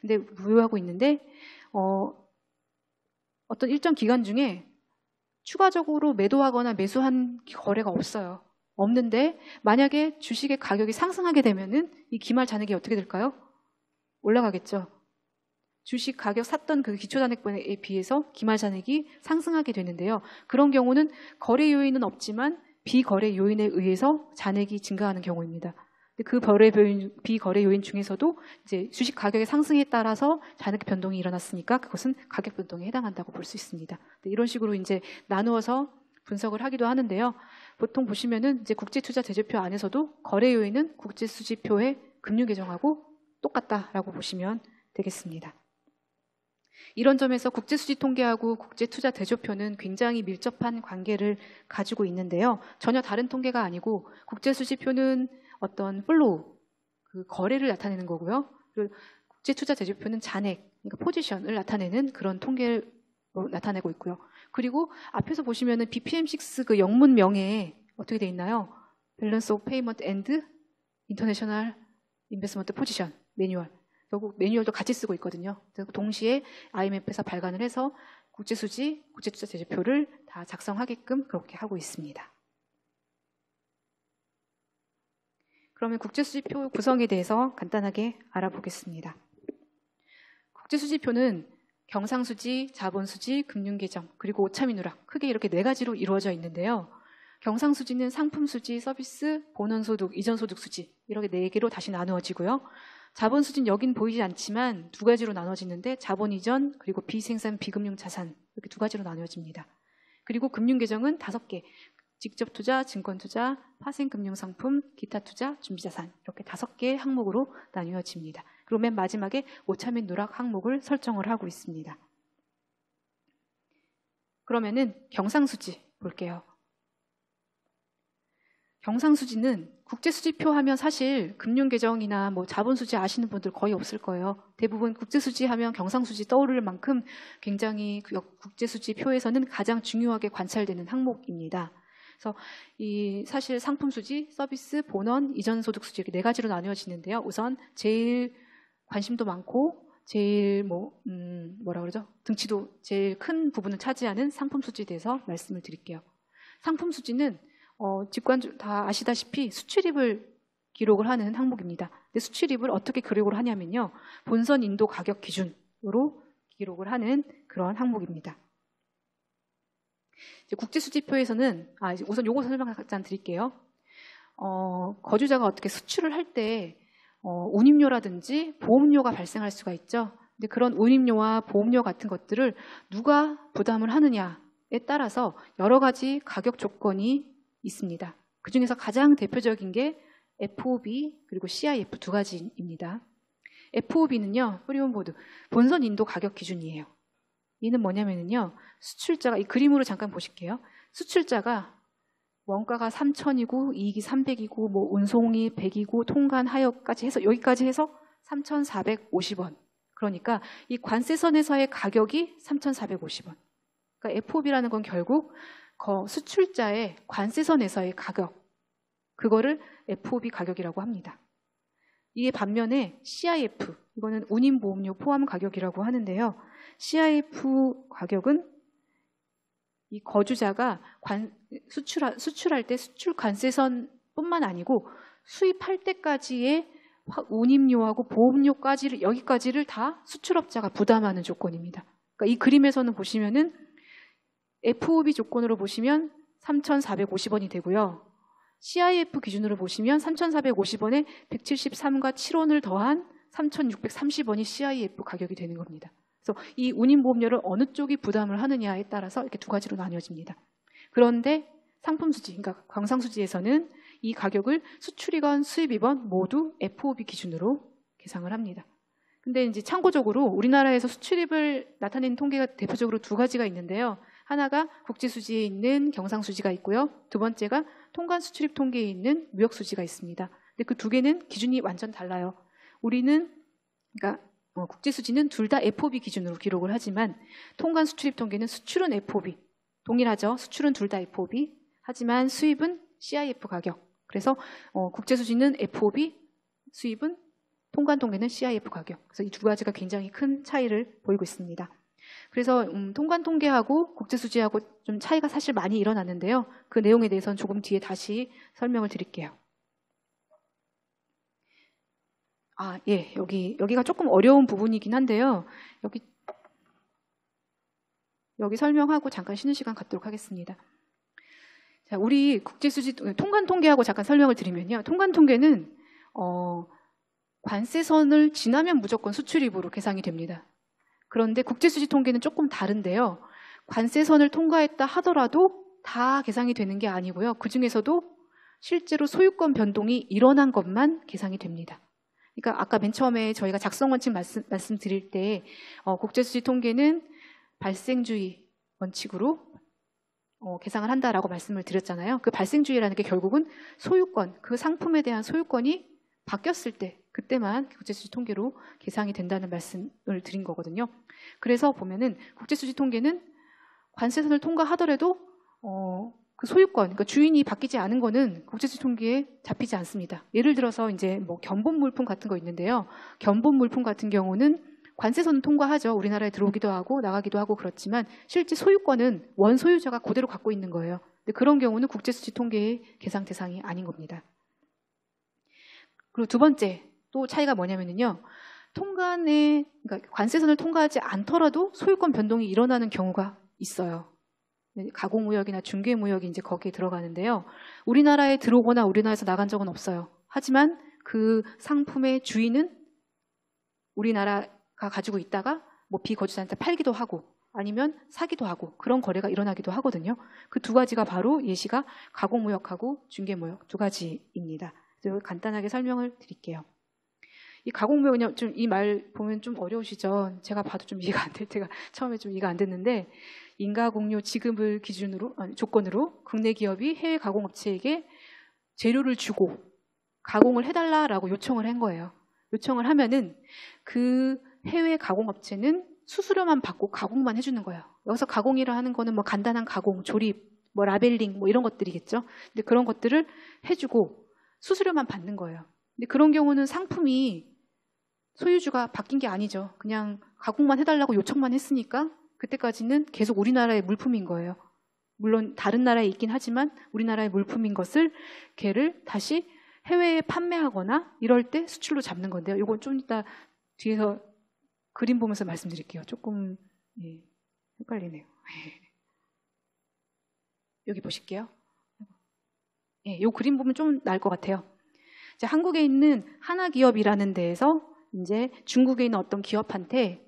근데 보유하고 있는데 어떤 일정 기간 중에 추가적으로 매도하거나 매수한 거래가 없어요. 없는데 만약에 주식의 가격이 상승하게 되면은 이 기말 잔액이 어떻게 될까요? 올라가겠죠. 주식 가격 샀던 그 기초잔액분에 비해서 기말 잔액이 상승하게 되는데요. 그런 경우는 거래 요인은 없지만 비거래 요인에 의해서 잔액이 증가하는 경우입니다. 그 비거래 요인 중에서도 이제 주식 가격의 상승에 따라서 잔액 변동이 일어났으니까 그것은 가격 변동에 해당한다고 볼 수 있습니다. 이런 식으로 이제 나누어서 분석을 하기도 하는데요. 보통 보시면은 이제 국제투자대조표 안에서도 거래 요인은 국제수지표의 금융계정하고 똑같다라고 보시면 되겠습니다. 이런 점에서 국제수지 통계하고 국제투자대조표는 굉장히 밀접한 관계를 가지고 있는데요. 전혀 다른 통계가 아니고 국제수지표는 어떤 플로우, 그 거래를 나타내는 거고요. 그리고 국제투자대조표는 잔액, 그러니까 포지션을 나타내는 그런 통계를 나타내고 있고요. 그리고 앞에서 보시면은 BPM6 그 영문명에 어떻게 돼 있나요? Balance of Payment and International Investment Position 매뉴얼. 결국 매뉴얼도 같이 쓰고 있거든요. 동시에 IMF에서 발간을 해서 국제수지, 국제투자대조표를 다 작성하게끔 그렇게 하고 있습니다. 그러면 국제수지표 구성에 대해서 간단하게 알아보겠습니다. 국제수지표는 경상수지, 자본수지, 금융계정, 그리고 오차미 누락 크게 이렇게 4가지로 이루어져 있는데요. 경상수지는 상품수지, 서비스, 본원소득, 이전소득수지 이렇게 4개로 다시 나누어지고요. 자본수지는 여긴 보이지 않지만 2가지로 나눠지는데 자본이전 그리고 비생산 비금융자산 이렇게 2가지로 나눠집니다. 그리고 금융계정은 5개. 직접 투자, 증권 투자, 파생금융상품, 기타 투자, 준비자산 이렇게 5개의 항목으로 나뉘어집니다. 그리고 맨 마지막에 오차 및 누락 항목을 설정을 하고 있습니다. 그러면은 경상수지 볼게요. 경상수지는 국제수지표 하면 사실 금융계정이나 뭐 자본수지 아시는 분들 거의 없을 거예요. 대부분 국제수지 하면 경상수지 떠오를 만큼 굉장히 국제수지표에서는 가장 중요하게 관찰되는 항목입니다. 그래서 이 사실 상품수지, 서비스, 본원, 이전소득수지 이렇게 4가지로 나뉘어지는데요. 우선 제일 관심도 많고 제일 뭐라 그러죠? 등치도 제일 큰 부분을 차지하는 상품수지에 대해서 말씀을 드릴게요. 상품수지는 직관적으로 다 아시다시피 수출입을 기록을 하는 항목입니다. 근데 수출입을 어떻게 기록을 하냐면요. 본선 인도 가격 기준으로 기록을 하는 그런 항목입니다. 이제 국제수지표에서는 우선 요거 설명 잠깐 드릴게요. 거주자가 어떻게 수출을 할 때 운임료라든지 보험료가 발생할 수가 있죠. 근데 그런 운임료와 보험료 같은 것들을 누가 부담을 하느냐에 따라서 여러 가지 가격 조건이 있습니다. 그중에서 가장 대표적인 게 FOB 그리고 CIF 2가지입니다. FOB는요, 프리온보드 본선 인도 가격 기준이에요. 이는 뭐냐면요, 수출자가 이 그림으로 잠깐 보실게요. 수출자가 원가가 3,000이고 이익이 300이고 뭐 운송이 100이고 통관 하역까지 해서 여기까지 해서 3,450원. 그러니까 이 관세선에서의 가격이 3,450원. 그러니까 FOB라는 건 결국 수출자의 관세선에서의 가격, 그거를 FOB 가격이라고 합니다. 이에 반면에 CIF, 이거는 운임보험료 포함 가격이라고 하는데요. CIF 가격은 이 거주자가 수출할 때 수출 관세선뿐만 아니고 수입할 때까지의 운임료하고 보험료까지를 여기까지를 다 수출업자가 부담하는 조건입니다. 그러니까 이 그림에서는 보시면은 FOB 조건으로 보시면 3,450원이 되고요. CIF 기준으로 보시면 3,450원에 173과 7원을 더한 3,630원이 CIF 가격이 되는 겁니다. 그래서 이 운임보험료를 어느 쪽이 부담을 하느냐에 따라서 이렇게 2가지로 나뉘어집니다. 그런데 상품수지, 그러니까 광상수지에서는 이 가격을 수출이건 수입이건 모두 FOB 기준으로 계상을 합니다. 근데 이제 참고적으로 우리나라에서 수출입을 나타내는 통계가 대표적으로 2가지가 있는데요. 하나가 국제수지에 있는 경상수지가 있고요. 2번째가 통관수출입 통계에 있는 무역수지가 있습니다. 근데 그 2개는 기준이 완전 달라요. 우리는 그러니까 국제수지는 둘 다 FOB 기준으로 기록을 하지만 통관수출입 통계는 수출은 FOB, 동일하죠. 수출은 둘 다 FOB, 하지만 수입은 CIF 가격. 그래서 국제수지는 FOB, 수입은 통관 통계는 CIF 가격. 그래서 이 2가지가 굉장히 큰 차이를 보이고 있습니다. 그래서 통관 통계하고 국제수지하고 좀 차이가 사실 많이 일어났는데요. 그 내용에 대해서는 조금 뒤에 다시 설명을 드릴게요. 예, 여기가 조금 어려운 부분이긴 한데요. 여기 설명하고 잠깐 쉬는 시간 갖도록 하겠습니다. 자, 우리 국제수지 통관 통계하고 잠깐 설명을 드리면요. 통관 통계는 관세선을 지나면 무조건 수출입으로 계상이 됩니다. 그런데 국제수지 통계는 조금 다른데요. 관세선을 통과했다 하더라도 다 계상이 되는 게 아니고요. 그중에서도 실제로 소유권 변동이 일어난 것만 계상이 됩니다. 그러니까 아까 맨 처음에 저희가 작성 원칙 말씀드릴 때 국제수지 통계는 발생주의 원칙으로 계상을 한다라고 말씀을 드렸잖아요. 그 발생주의라는 게 결국은 소유권, 그 상품에 대한 소유권이 바뀌었을 때 그때만 국제수지 통계로 계상이 된다는 말씀을 드린 거거든요. 그래서 보면은 국제수지 통계는 관세선을 통과하더라도 그 소유권, 그러니까 주인이 바뀌지 않은 거는 국제수지 통계에 잡히지 않습니다. 예를 들어서 이제 뭐 견본 물품 같은 거 있는데요. 견본 물품 같은 경우는 관세선은 통과하죠. 우리나라에 들어오기도 하고 나가기도 하고 그렇지만 실제 소유권은 원 소유자가 그대로 갖고 있는 거예요. 근데 그런 경우는 국제수지 통계의 계상 대상이 아닌 겁니다. 그리고 2번째 또 차이가 뭐냐면요. 그러니까 관세선을 통과하지 않더라도 소유권 변동이 일어나는 경우가 있어요. 가공무역이나 중개무역이 이제 거기에 들어가는데요. 우리나라에 들어오거나 우리나라에서 나간 적은 없어요. 하지만 그 상품의 주인은 우리나라가 가지고 있다가 뭐 비거주자한테 팔기도 하고 아니면 사기도 하고 그런 거래가 일어나기도 하거든요. 그 두 가지가 바로 예시가 가공무역하고 중개무역 두 가지입니다. 그래서 간단하게 설명을 드릴게요. 이 가공무역은요, 좀 이 말 보면 좀 어려우시죠? 제가 봐도 좀 이해가 안 될 때가 처음에 좀 이해가 안 됐는데, 인가공유 지급을 기준으로, 조건으로 국내 기업이 해외 가공업체에게 재료를 주고 가공을 해달라라고 요청을 한 거예요. 요청을 하면은 그 해외 가공업체는 수수료만 받고 가공만 해주는 거예요. 여기서 가공이라 하는 거는 뭐 간단한 가공, 조립, 뭐 라벨링 뭐 이런 것들이겠죠. 근데 그런 것들을 해주고 수수료만 받는 거예요. 근데 그런 경우는 상품이 소유주가 바뀐 게 아니죠. 그냥 가공만 해달라고 요청만 했으니까 그때까지는 계속 우리나라의 물품인 거예요. 물론 다른 나라에 있긴 하지만 우리나라의 물품인 것을 걔를 다시 해외에 판매하거나 이럴 때 수출로 잡는 건데요. 이건 좀 이따 뒤에서 그림 보면서 말씀드릴게요. 조금 헷갈리네요. 여기 보실게요. 이 그림 보면 좀 나을 것 같아요. 이제 한국에 있는 하나기업이라는 데에서 이제 중국에 있는 어떤 기업한테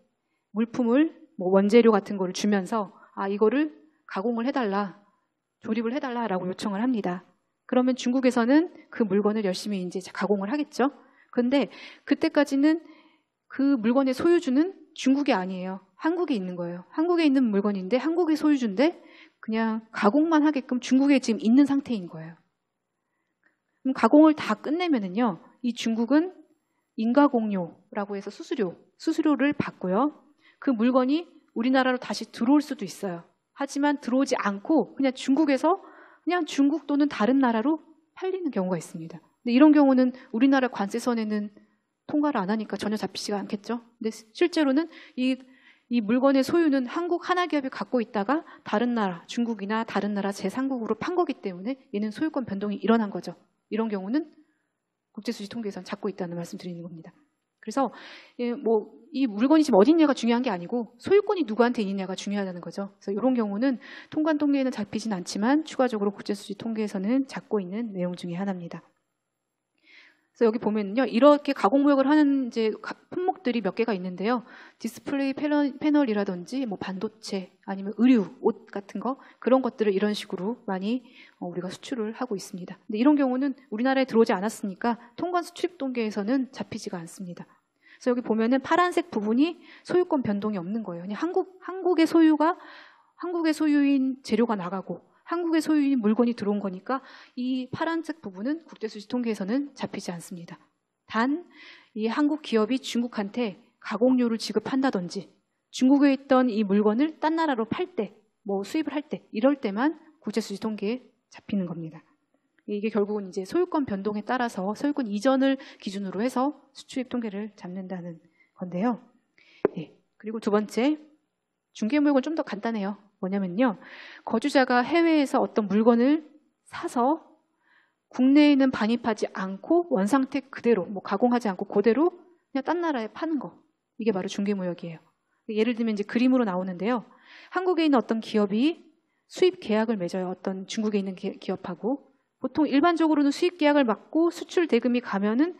물품을 뭐 원재료 같은 거를 주면서 이거를 가공을 해달라, 조립을 해달라라고 요청을 합니다. 그러면 중국에서는 그 물건을 열심히 이제 가공을 하겠죠. 그런데 그때까지는 그 물건의 소유주는 중국이 아니에요. 한국에 있는 거예요. 한국에 있는 물건인데 한국의 소유주인데 그냥 가공만 하게끔 중국에 지금 있는 상태인 거예요. 그럼 가공을 다 끝내면은요, 이 중국은 인가공유라고 해서 수수료를 받고요. 그 물건이 우리나라로 다시 들어올 수도 있어요. 하지만 들어오지 않고 그냥 중국에서 그냥 중국 또는 다른 나라로 팔리는 경우가 있습니다. 근데 이런 경우는 우리나라 관세선에는 통과를 안 하니까 전혀 잡히지가 않겠죠. 근데 실제로는 이 물건의 소유는 한국 하나기업이 갖고 있다가 다른 나라, 중국이나 다른 나라 제3국으로 판 거기 때문에 얘는 소유권 변동이 일어난 거죠. 이런 경우는 국제수지 통계에서는 잡고 있다는 말씀 드리는 겁니다. 그래서 이 물건이 지금 어디 있냐가 중요한 게 아니고 소유권이 누구한테 있느냐가 중요하다는 거죠. 그래서 이런 경우는 통관 통계에는 잡히진 않지만 추가적으로 국제수지 통계에서는 잡고 있는 내용 중에 하나입니다. 그래서 여기 보면요, 이렇게 가공무역을 하는 이제 품목들이 몇 개가 있는데요. 디스플레이 패널이라든지 뭐 반도체 아니면 의류, 옷 같은 거 그런 것들을 이런 식으로 많이 우리가 수출을 하고 있습니다. 근데 이런 경우는 우리나라에 들어오지 않았으니까 통관 수출입 통계에서는 잡히지가 않습니다. 그래서 여기 보면은 파란색 부분이 소유권 변동이 없는 거예요. 그냥 한국의 소유인 재료가 나가고 한국의 소유인 물건이 들어온 거니까 이 파란색 부분은 국제수지 통계에서는 잡히지 않습니다. 단 이 한국 기업이 중국한테 가공료를 지급한다든지 중국에 있던 이 물건을 딴 나라로 팔 때, 뭐 수입을 할 때 이럴 때만 국제수지 통계에 잡히는 겁니다. 이게 결국은 이제 소유권 변동에 따라서 소유권 이전을 기준으로 해서 수출입 통계를 잡는다는 건데요. 그리고 두 번째, 중개무역은 좀 더 간단해요. 뭐냐면요, 거주자가 해외에서 어떤 물건을 사서 국내에는 반입하지 않고 원상태 그대로 뭐 가공하지 않고 그대로 그냥 딴 나라에 파는 거, 이게 바로 중개무역이에요. 예를 들면 이제 그림으로 나오는데요, 한국에 있는 어떤 기업이 수입 계약을 맺어요. 어떤 중국에 있는 기업하고. 보통 일반적으로는 수입 계약을 맺고 수출 대금이 가면은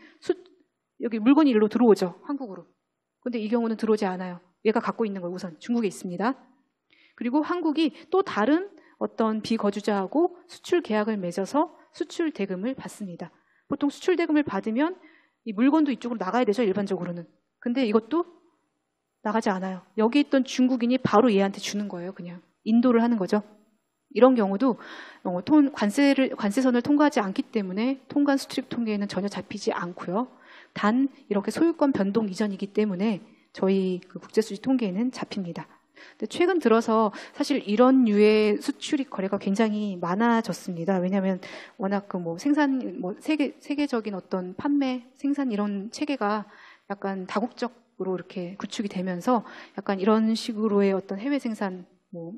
여기 물건이 일로 들어오죠, 한국으로. 근데 이 경우는 들어오지 않아요. 얘가 갖고 있는 걸 우선 중국에 있습니다. 그리고 한국이 또 다른 어떤 비거주자하고 수출 계약을 맺어서 수출 대금을 받습니다. 보통 수출 대금을 받으면 이 물건도 이쪽으로 나가야 되죠, 일반적으로는. 근데 이것도 나가지 않아요. 여기 있던 중국인이 바로 얘한테 주는 거예요. 그냥 인도를 하는 거죠. 이런 경우도 관세선을 통과하지 않기 때문에 통관 수출입 통계에는 전혀 잡히지 않고요. 단 이렇게 소유권 변동 이전이기 때문에 저희 그 국제수지 통계에는 잡힙니다. 근데 최근 들어서 사실 이런 류의 수출입 거래가 굉장히 많아졌습니다. 왜냐하면 워낙 그 뭐 생산, 뭐 세계적인 어떤 판매, 생산 이런 체계가 약간 다국적으로 이렇게 구축이 되면서 약간 이런 식으로의 어떤 해외 생산, 뭐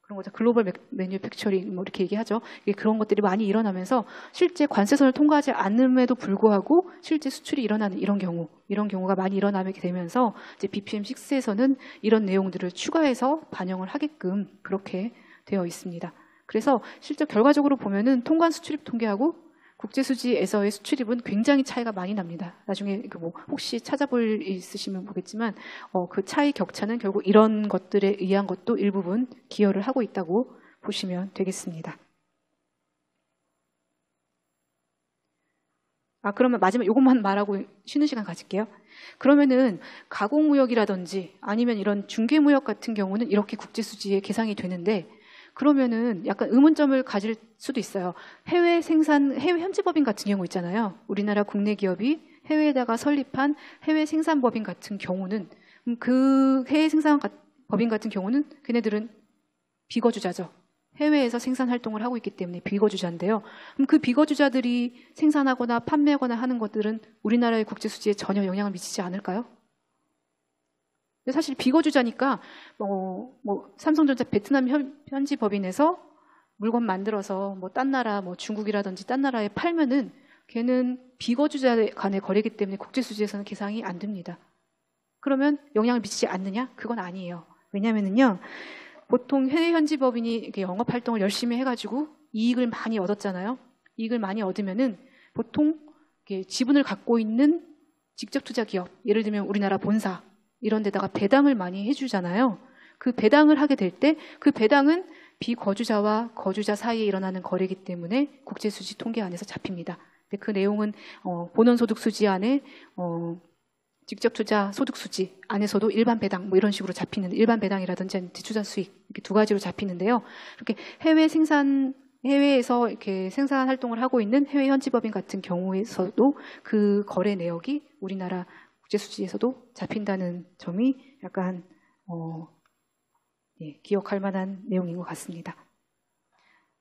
그런 거죠. 글로벌 매뉴팩처링 뭐 이렇게 얘기하죠. 그런 것들이 많이 일어나면서 실제 관세선을 통과하지 않음에도 불구하고 실제 수출이 일어나는 이런 경우가 많이 일어나게 되면서 이제 BPM6에서는 이런 내용들을 추가해서 반영을 하게끔 그렇게 되어 있습니다. 그래서 실제 결과적으로 보면은 통관 수출입 통계하고 국제수지에서의 수출입은 굉장히 차이가 많이 납니다. 나중에 혹시 찾아볼 일 있으시면 보겠지만 그 차이 격차는 결국 이런 것들에 의한 것도 일부분 기여를 하고 있다고 보시면 되겠습니다. 그러면 마지막 이것만 말하고 쉬는 시간 가질게요. 그러면은 가공무역이라든지 아니면 이런 중개무역 같은 경우는 이렇게 국제수지에 계상이 되는데, 그러면은 약간 의문점을 가질 수도 있어요. 해외 현지법인 같은 경우 있잖아요. 우리나라 국내 기업이 해외에다가 설립한 해외 생산법인 같은 경우는, 그 해외 생산법인 같은 경우는 걔네들은 비거주자죠. 해외에서 생산 활동을 하고 있기 때문에 비거주자인데요. 그럼 그 비거주자들이 생산하거나 판매하거나 하는 것들은 우리나라의 국제수지에 전혀 영향을 미치지 않을까요? 근데 사실 비거주자니까 삼성전자 베트남 현지 법인에서 물건 만들어서 딴 나라 중국이라든지 딴 나라에 팔면은 걔는 비거주자 간의 거래이기 때문에 국제수지에서는 계상이 안 됩니다. 그러면 영향을 미치지 않느냐? 그건 아니에요. 왜냐면은요, 보통 해외 현지 법인이 이렇게 영업 활동을 열심히 해가지고 이익을 많이 얻었잖아요. 이익을 많이 얻으면은 보통 이렇게 지분을 갖고 있는 직접 투자 기업, 예를 들면 우리나라 본사 이런 데다가 배당을 많이 해주잖아요. 그 배당을 하게 될 때 그 배당은 비거주자와 거주자 사이에 일어나는 거래이기 때문에 국제수지 통계 안에서 잡힙니다. 근데 그 내용은 본원소득수지 안에 직접 투자 소득수지 안에서도 일반 배당 이런 식으로 잡히는, 일반 배당이라든지 투자 수익 이렇게 두 가지로 잡히는데요. 이렇게 해외에서 이렇게 생산 활동을 하고 있는 해외 현지법인 같은 경우에서도 그 거래 내역이 우리나라 국제수지에서도 잡힌다는 점이 약간 기억할 만한 내용인 것 같습니다.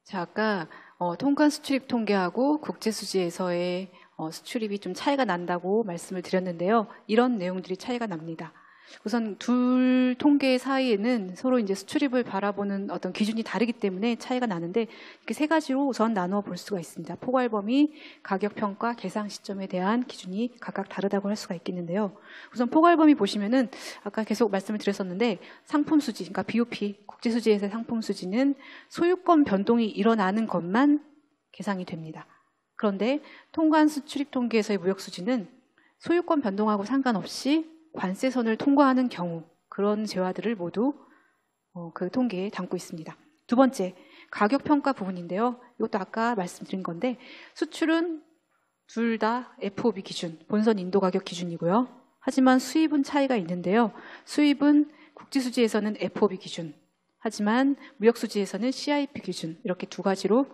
자, 아까 통관 수출입 통계하고 국제수지에서의 수출입이 좀 차이가 난다고 말씀을 드렸는데요. 이런 내용들이 차이가 납니다. 우선 둘 통계 사이에는 서로 이제 수출입을 바라보는 어떤 기준이 다르기 때문에 차이가 나는데, 이렇게 세 가지로 우선 나누어 볼 수가 있습니다. 포괄 범위, 가격 평가, 계상 시점에 대한 기준이 각각 다르다고 할 수가 있겠는데요. 우선 포괄 범위 보시면은 아까 계속 말씀을 드렸었는데, 상품 수지, 그러니까 BOP, 국제수지에서의 상품 수지는 소유권 변동이 일어나는 것만 계상이 됩니다. 그런데 통관 수출입 통계에서의 무역 수지는 소유권 변동하고 상관없이 관세선을 통과하는 경우, 그런 재화들을 모두 그 통계에 담고 있습니다. 두 번째, 가격 평가 부분인데요. 이것도 아까 말씀드린 건데, 수출은 둘 다 FOB 기준, 본선 인도 가격 기준이고요. 하지만 수입은 차이가 있는데요. 수입은 국제수지에서는 FOB 기준, 하지만 무역수지에서는 CIP 기준, 이렇게 두 가지로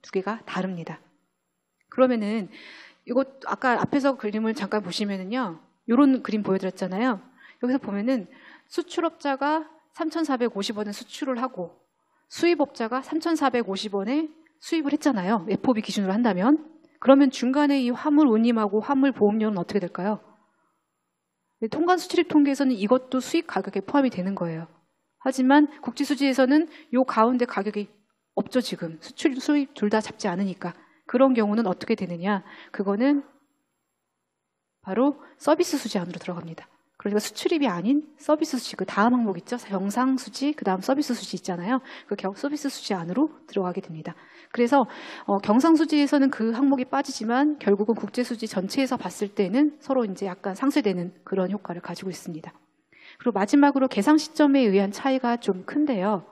두 개가 다릅니다. 그러면은 이것 아까 앞에서 그림을 잠깐 보시면은요, 이런 그림 보여드렸잖아요. 여기서 보면은 수출업자가 3,450원에 수출을 하고 수입업자가 3,450원에 수입을 했잖아요. FOB 기준으로 한다면. 그러면 중간에 이 화물 운임하고 화물 보험료는 어떻게 될까요? 통관 수출입 통계에서는 이것도 수입 가격에 포함이 되는 거예요. 하지만 국제수지에서는 이 가운데 가격이 없죠, 지금. 수출, 수입 둘 다 잡지 않으니까. 그런 경우는 어떻게 되느냐? 그거는 바로 서비스 수지 안으로 들어갑니다. 그러니까 수출입이 아닌 서비스 수지, 그 다음 항목 있죠? 경상 수지, 그 다음 서비스 수지 있잖아요. 그 서비스 수지 안으로 들어가게 됩니다. 그래서 경상 수지에서는 그 항목이 빠지지만 결국은 국제 수지 전체에서 봤을 때는 서로 이제 약간 상쇄되는 그런 효과를 가지고 있습니다. 그리고 마지막으로 계상 시점에 의한 차이가 좀 큰데요.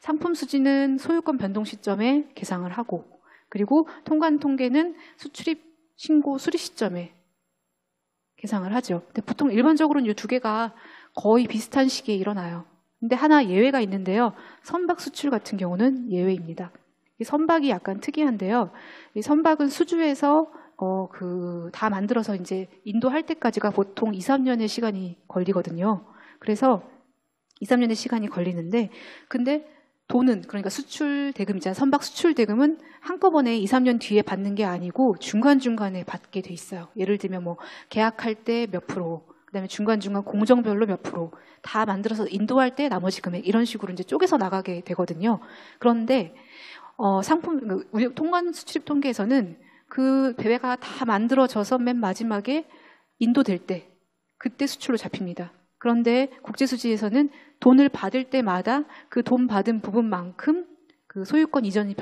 상품 수지는 소유권 변동 시점에 계상을 하고, 그리고 통관 통계는 수출입 신고 수리 시점에 계상을 하죠. 근데 보통 일반적으로는 이 두 개가 거의 비슷한 시기에 일어나요. 근데 하나 예외가 있는데요. 선박 수출 같은 경우는 예외입니다. 이 선박이 약간 특이한데요. 이 선박은 수주에서 다 만들어서 이제 인도할 때까지가 보통 2, 3년의 시간이 걸리거든요. 그래서 2, 3년의 시간이 걸리는데, 근데 돈은, 그러니까 수출 대금 있잖아요. 선박 수출 대금은 한꺼번에 2, 3년 뒤에 받는 게 아니고 중간중간에 받게 돼 있어요. 예를 들면 계약할 때 몇 프로, 그다음에 중간중간 공정별로 몇 프로 다 만들어서 인도할 때 나머지 금액, 이런 식으로 이제 쪼개서 나가게 되거든요. 그런데 통관 수출입 통계에서는 그 배가 다 만들어져서 맨 마지막에 인도될 때 그때 수출로 잡힙니다. 그런데 국제수지에서는 돈을 받을 때마다 그 돈 받은 부분만큼 그 소유권 이전이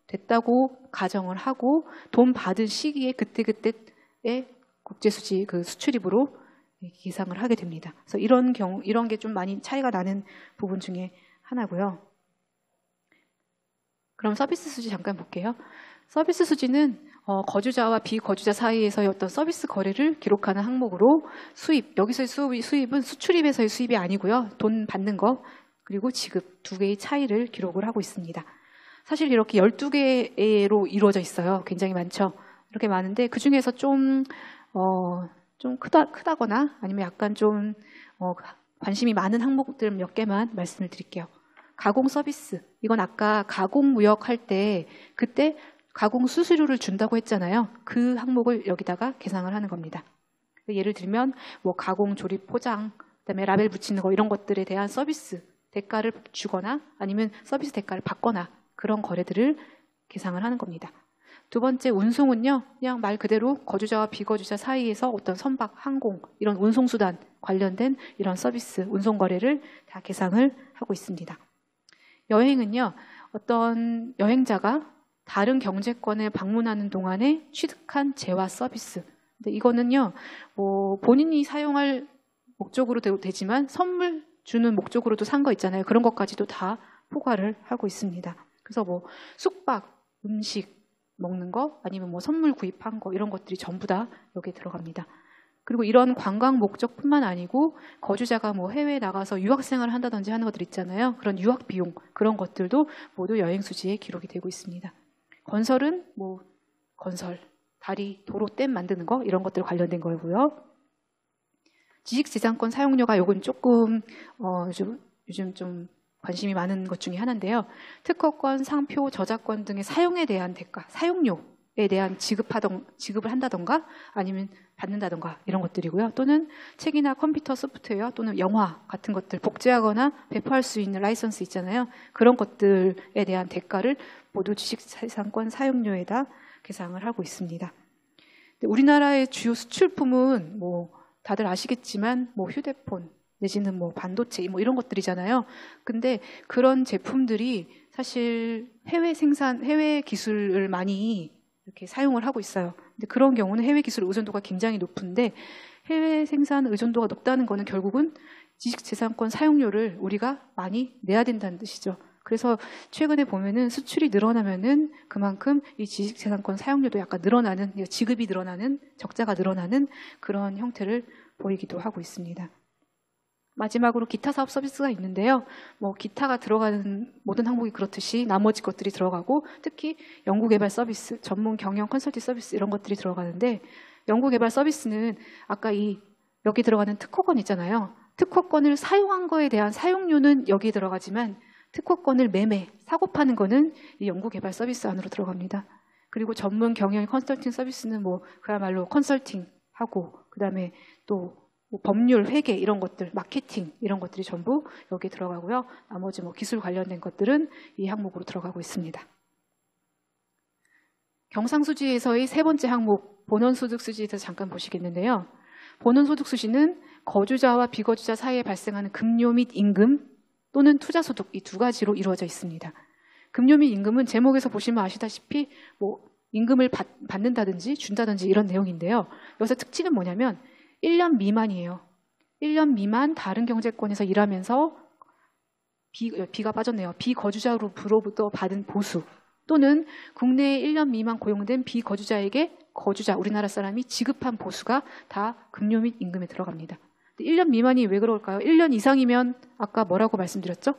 됐다고 가정을 하고 돈 받은 시기에 그때그때의 국제수지 그 수출입으로 계상을 하게 됩니다. 그래서 이런 게 좀 많이 차이가 나는 부분 중에 하나고요. 그럼 서비스 수지 잠깐 볼게요. 서비스 수지는 거주자와 비거주자 사이에서의 어떤 서비스 거래를 기록하는 항목으로 수입, 여기서의 수입은 수출입에서의 수입이 아니고요. 돈 받는 거 그리고 지급 두 개의 차이를 기록을 하고 있습니다. 사실 이렇게 12개로 이루어져 있어요. 굉장히 많죠. 이렇게 많은데 그중에서 좀 크다거나 아니면 약간 좀 관심이 많은 항목들 몇 개만 말씀을 드릴게요. 가공 서비스. 이건 아까 가공 무역 할 때 그때 가공 수수료를 준다고 했잖아요. 그 항목을 여기다가 계상을 하는 겁니다. 예를 들면 뭐 가공, 조립, 포장, 그다음에 라벨 붙이는 거 이런 것들에 대한 서비스 대가를 주거나 아니면 서비스 대가를 받거나 그런 거래들을 계상을 하는 겁니다. 두 번째 운송은요. 그냥 말 그대로 거주자와 비거주자 사이에서 어떤 선박, 항공 이런 운송수단 관련된 이런 서비스, 운송 거래를 다 계상을 하고 있습니다. 여행은요. 어떤 여행자가 다른 경제권을 방문하는 동안에 취득한 재화 서비스. 근데 이거는요. 뭐 본인이 사용할 목적으로 되지만 선물 주는 목적으로도 산 거 있잖아요. 그런 것까지도 다 포괄을 하고 있습니다. 그래서 뭐 숙박, 음식 먹는 거 아니면 뭐 선물 구입한 거 이런 것들이 전부 다 여기에 들어갑니다. 그리고 이런 관광 목적뿐만 아니고 거주자가 뭐 해외에 나가서 유학생활을 한다든지 하는 것들 있잖아요. 그런 유학 비용 그런 것들도 모두 여행 수지에 기록이 되고 있습니다. 건설은 뭐 건설, 다리, 도로, 댐 만드는 거 이런 것들 관련된 거고요. 지식재산권 사용료가 요건 조금 요즘 좀 관심이 많은 것 중에 하나인데요. 특허권, 상표, 저작권 등의 사용에 대한 대가, 사용료에 대한 지급을 한다던가 아니면 받는다던가 이런 것들이고요. 또는 책이나 컴퓨터 소프트웨어 또는 영화 같은 것들 복제하거나 배포할 수 있는 라이선스 있잖아요. 그런 것들에 대한 대가를 모두 지식재산권 사용료에다 계상을 하고 있습니다. 우리나라의 주요 수출품은 뭐 다들 아시겠지만 뭐 휴대폰 내지는 뭐 반도체 뭐 이런 것들이잖아요. 근데 그런 제품들이 사실 해외 기술을 많이 이렇게 사용을 하고 있어요. 근데 그런 경우는 해외 기술 의존도가 굉장히 높은데 해외 생산 의존도가 높다는 거는 결국은 지식재산권 사용료를 우리가 많이 내야 된다는 뜻이죠. 그래서 최근에 보면은 수출이 늘어나면은 그만큼 이 지식재산권 사용료도 약간 늘어나는, 지급이 늘어나는, 적자가 늘어나는 그런 형태를 보이기도 하고 있습니다. 마지막으로 기타 사업 서비스가 있는데요. 뭐 기타가 들어가는 모든 항목이 그렇듯이 나머지 것들이 들어가고 특히 연구개발 서비스, 전문 경영 컨설팅 서비스 이런 것들이 들어가는데 연구개발 서비스는 아까 여기 들어가는 특허권 있잖아요. 특허권을 사용한 거에 대한 사용료는 여기에 들어가지만 특허권을 사고 파는 거는 이 연구개발 서비스 안으로 들어갑니다. 그리고 전문 경영 컨설팅 서비스는 뭐 그야말로 컨설팅하고 그다음에 또 뭐 법률, 회계 이런 것들, 마케팅 이런 것들이 전부 여기에 들어가고요. 나머지 뭐 기술 관련된 것들은 이 항목으로 들어가고 있습니다. 경상수지에서의 세 번째 항목 본원소득수지에 대해서 잠깐 보시겠는데요. 본원소득수지는 거주자와 비거주자 사이에 발생하는 급료 및 임금 또는 투자소득 이 두 가지로 이루어져 있습니다. 급료 및 임금은 제목에서 보시면 아시다시피 뭐 임금을 받는다든지 준다든지 이런 내용인데요. 여기서 특징은 뭐냐면 1년 미만이에요. 1년 미만 다른 경제권에서 일하면서 비가 빠졌네요. 비거주자로부터 받은 보수 또는 국내에 1년 미만 고용된 비거주자에게 우리나라 사람이 지급한 보수가 다 급료 및 임금에 들어갑니다. 1년 미만이 왜 그럴까요? 1년 이상이면 아까 뭐라고 말씀드렸죠?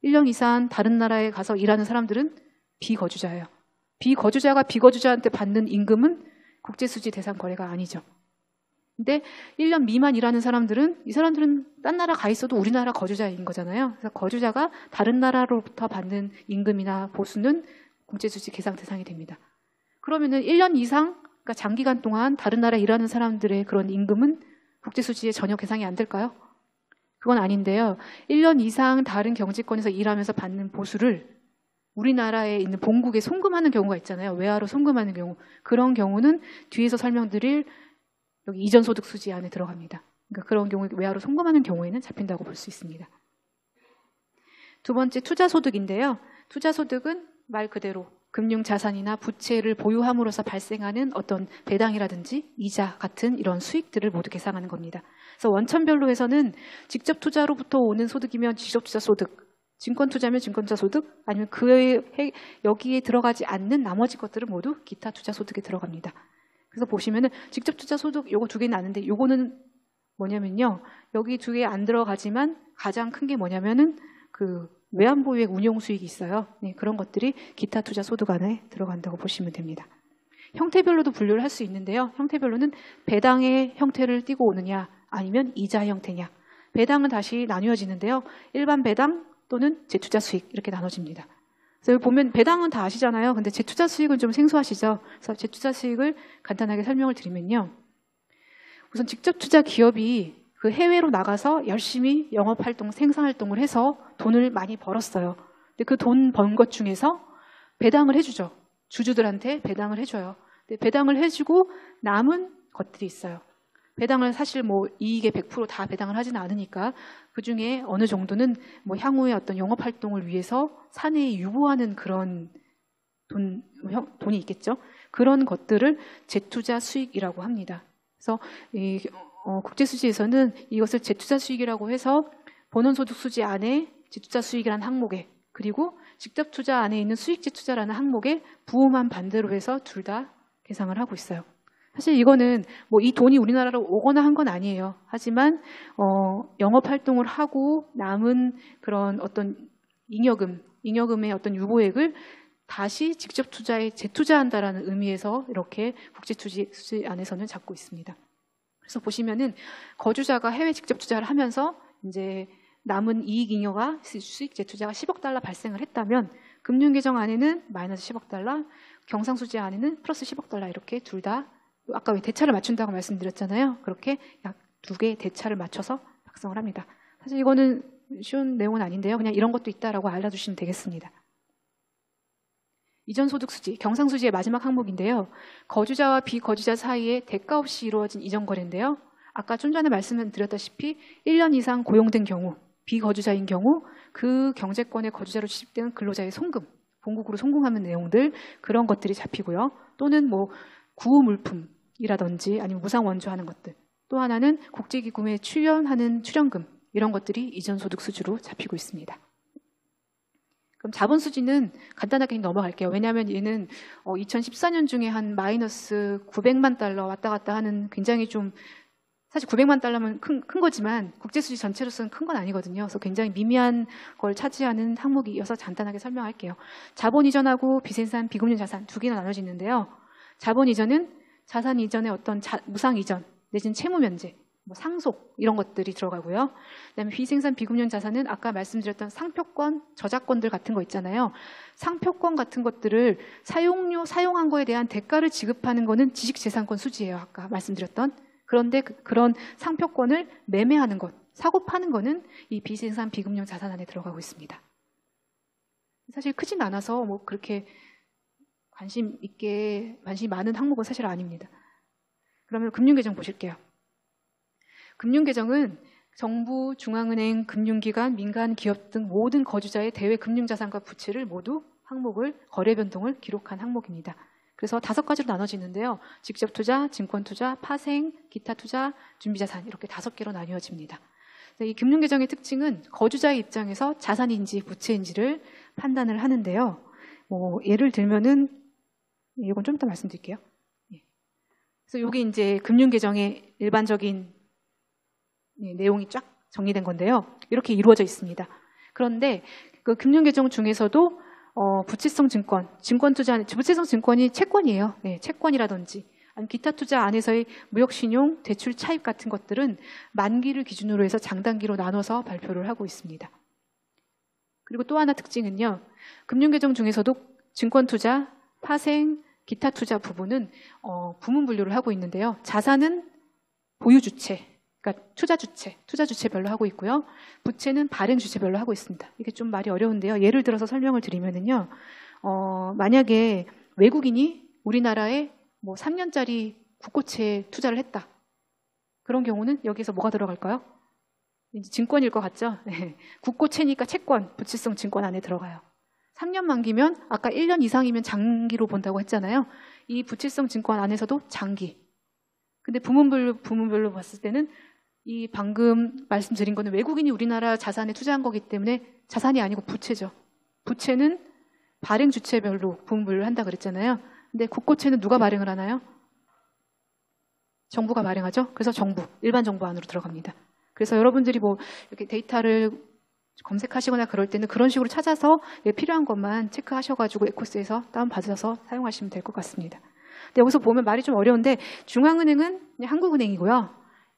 1년 이상 다른 나라에 가서 일하는 사람들은 비거주자예요. 비거주자가 비거주자한테 받는 임금은 국제수지 대상 거래가 아니죠. 근데 1년 미만 일하는 사람들은 이 사람들은 딴 나라 가 있어도 우리나라 거주자인 거잖아요. 그래서 거주자가 다른 나라로부터 받는 임금이나 보수는 국제수지 계상 대상이 됩니다. 그러면은 1년 이상, 그러니까 장기간 동안 다른 나라에 일하는 사람들의 그런 임금은 국제수지에 전혀 계상이 안 될까요? 그건 아닌데요. 1년 이상 다른 경제권에서 일하면서 받는 보수를 우리나라에 있는 본국에 송금하는 경우가 있잖아요. 외화로 송금하는 경우. 그런 경우는 뒤에서 설명드릴 여기 이전소득 수지 안에 들어갑니다. 그러니까 그런 경우에 외화로 송금하는 경우에는 잡힌다고 볼 수 있습니다. 두 번째 투자소득인데요. 투자소득은 말 그대로 금융자산이나 부채를 보유함으로써 발생하는 어떤 배당이라든지 이자 같은 이런 수익들을 모두 계상하는 겁니다. 그래서 원천별로 해서는 직접 투자로부터 오는 소득이면 직접투자 소득, 증권 투자면 증권투자 소득, 아니면 여기에 들어가지 않는 나머지 것들은 모두 기타 투자 소득에 들어갑니다. 그래서 보시면은 직접 투자 소득 요거 두 개는 아는데 요거는 뭐냐면요. 여기 두 개 안 들어가지만 가장 큰 게 뭐냐면은 그 외환보유액 운용 수익이 있어요. 네, 그런 것들이 기타 투자 소득 안에 들어간다고 보시면 됩니다. 형태별로도 분류를 할 수 있는데요. 형태별로는 배당의 형태를 띠고 오느냐 아니면 이자 형태냐. 배당은 다시 나뉘어지는데요. 일반 배당 또는 재투자 수익 이렇게 나눠집니다. 그래서 여기 보면 배당은 다 아시잖아요. 근데 재투자 수익은 좀 생소하시죠? 그래서 재투자 수익을 간단하게 설명을 드리면요. 우선 직접 투자 기업이 그 해외로 나가서 열심히 영업활동, 생산활동을 해서 돈을 많이 벌었어요. 근데 그 돈 번 것 중에서 배당을 해주죠. 주주들한테 배당을 해줘요. 근데 배당을 해주고 남은 것들이 있어요. 배당을 사실 뭐 이익의 100% 다 배당을 하지는 않으니까 그 중에 어느 정도는 뭐 향후의 어떤 영업활동을 위해서 사내에 유보하는 그런 돈이 있겠죠. 그런 것들을 재투자 수익이라고 합니다. 그래서 국제수지에서는 이것을 재투자 수익이라고 해서 본원소득 수지 안에 재투자 수익이라는 항목에 그리고 직접 투자 안에 있는 수익 재투자라는 항목에 부호만 반대로 해서 둘 다 계상을 하고 있어요. 사실 이거는 뭐 이 돈이 우리나라로 오거나 한 건 아니에요. 하지만 영업 활동을 하고 남은 그런 어떤 잉여금의 어떤 유보액을 다시 직접 투자에 재투자한다라는 의미에서 이렇게 국제수지 안에서는 잡고 있습니다. 그래서 보시면은 거주자가 해외 직접 투자를 하면서 이제 남은 이익 잉여가 수익 재투자가 10억 달러 발생을 했다면 금융계정 안에는 마이너스 10억 달러, 경상수지 안에는 플러스 10억 달러 이렇게 둘 다 아까 왜 대차를 맞춘다고 말씀드렸잖아요. 그렇게 약 두 개의 대차를 맞춰서 작성을 합니다. 사실 이거는 쉬운 내용은 아닌데요. 그냥 이런 것도 있다라고 알려주시면 되겠습니다. 이전소득수지, 경상수지의 마지막 항목인데요. 거주자와 비거주자 사이에 대가 없이 이루어진 이전 거래인데요. 아까 좀 전에 말씀을 드렸다시피 1년 이상 고용된 경우, 비거주자인 경우 그 경제권의 거주자로 취직되는 근로자의 송금, 본국으로 송금하는 내용들 그런 것들이 잡히고요. 또는 뭐 구호물품이라든지 아니면 무상 원조하는 것들. 또 하나는 국제기금에 출연하는 출연금 이런 것들이 이전소득 수지로 잡히고 있습니다. 그럼 자본수지는 간단하게 넘어갈게요. 왜냐하면 얘는 2014년 중에 한 마이너스 900만 달러 왔다 갔다 하는 굉장히 좀 사실 900만 달러면 큰 거지만 국제수지 전체로서는 큰 건 아니거든요. 그래서 굉장히 미미한 걸 차지하는 항목이어서 간단하게 설명할게요. 자본 이전하고 비생산, 비금융 자산 두 개나 나눠지는데요. 자본 이전은 자산 이전의 어떤 무상 이전 내지는 채무 면제, 뭐 상속 이런 것들이 들어가고요. 그다음에 비생산 비금융 자산은 아까 말씀드렸던 상표권, 저작권들 같은 거 있잖아요. 상표권 같은 것들을 사용한 거에 대한 대가를 지급하는 거는 지식재산권 수지예요. 아까 말씀드렸던. 그런데 그런 상표권을 매매하는 것, 사고 파는 거는 이 비생산 비금융 자산 안에 들어가고 있습니다. 사실 크진 않아서 뭐 그렇게 관심 많은 항목은 사실 아닙니다. 그러면 금융계정 보실게요. 금융계정은 정부, 중앙은행, 금융기관, 민간 기업 등 모든 거주자의 대외 금융자산과 부채를 모두 항목을 거래 변동을 기록한 항목입니다. 그래서 5가지로 나눠지는데요. 직접 투자, 증권 투자, 파생, 기타 투자, 준비자산 이렇게 5개로 나뉘어집니다. 이 금융계정의 특징은 거주자의 입장에서 자산인지 부채인지를 판단을 하는데요. 뭐 예를 들면은 이건 좀 이따 말씀드릴게요. 그래서 이게 이제 금융계정의 일반적인 내용이 쫙 정리된 건데요. 이렇게 이루어져 있습니다. 그런데 그 금융계정 중에서도 부채성 증권, 증권투자, 부채성 증권이 채권이에요. 네, 채권이라든지 아니면 기타 투자 안에서의 무역신용, 대출 차입 같은 것들은 만기를 기준으로 해서 장단기로 나눠서 발표를 하고 있습니다. 그리고 또 하나 특징은요. 금융계정 중에서도 증권투자, 파생, 기타 투자 부분은 부문 분류를 하고 있는데요. 자산은 보유주체, 그러니까 투자 주체별로 하고 있고요. 부채는 발행 주체별로 하고 있습니다. 이게 좀 말이 어려운데요. 예를 들어서 설명을 드리면은요. 만약에 외국인이 우리나라에 뭐 3년짜리 국고채에 투자를 했다. 그런 경우는 여기서 뭐가 들어갈까요? 이제 증권일 것 같죠? 네. 국고채니까 채권, 부채성 증권 안에 들어가요. 3년 만기면 아까 1년 이상이면 장기로 본다고 했잖아요. 이 부채성 증권 안에서도 장기. 근데 부문별로 봤을 때는 이 방금 말씀드린 거는 외국인이 우리나라 자산에 투자한 거기 때문에 자산이 아니고 부채죠. 부채는 발행 주체별로 부문별로 한다 그랬잖아요. 근데 국고채는 누가 발행을 하나요? 정부가 발행하죠. 그래서 정부, 일반 정부 안으로 들어갑니다. 그래서 여러분들이 뭐 이렇게 데이터를 검색하시거나 그럴 때는 그런 식으로 찾아서 필요한 것만 체크하셔가지고 에코스에서 다운받아서 사용하시면 될 것 같습니다. 근데 여기서 보면 말이 좀 어려운데 중앙은행은 그냥 한국은행이고요.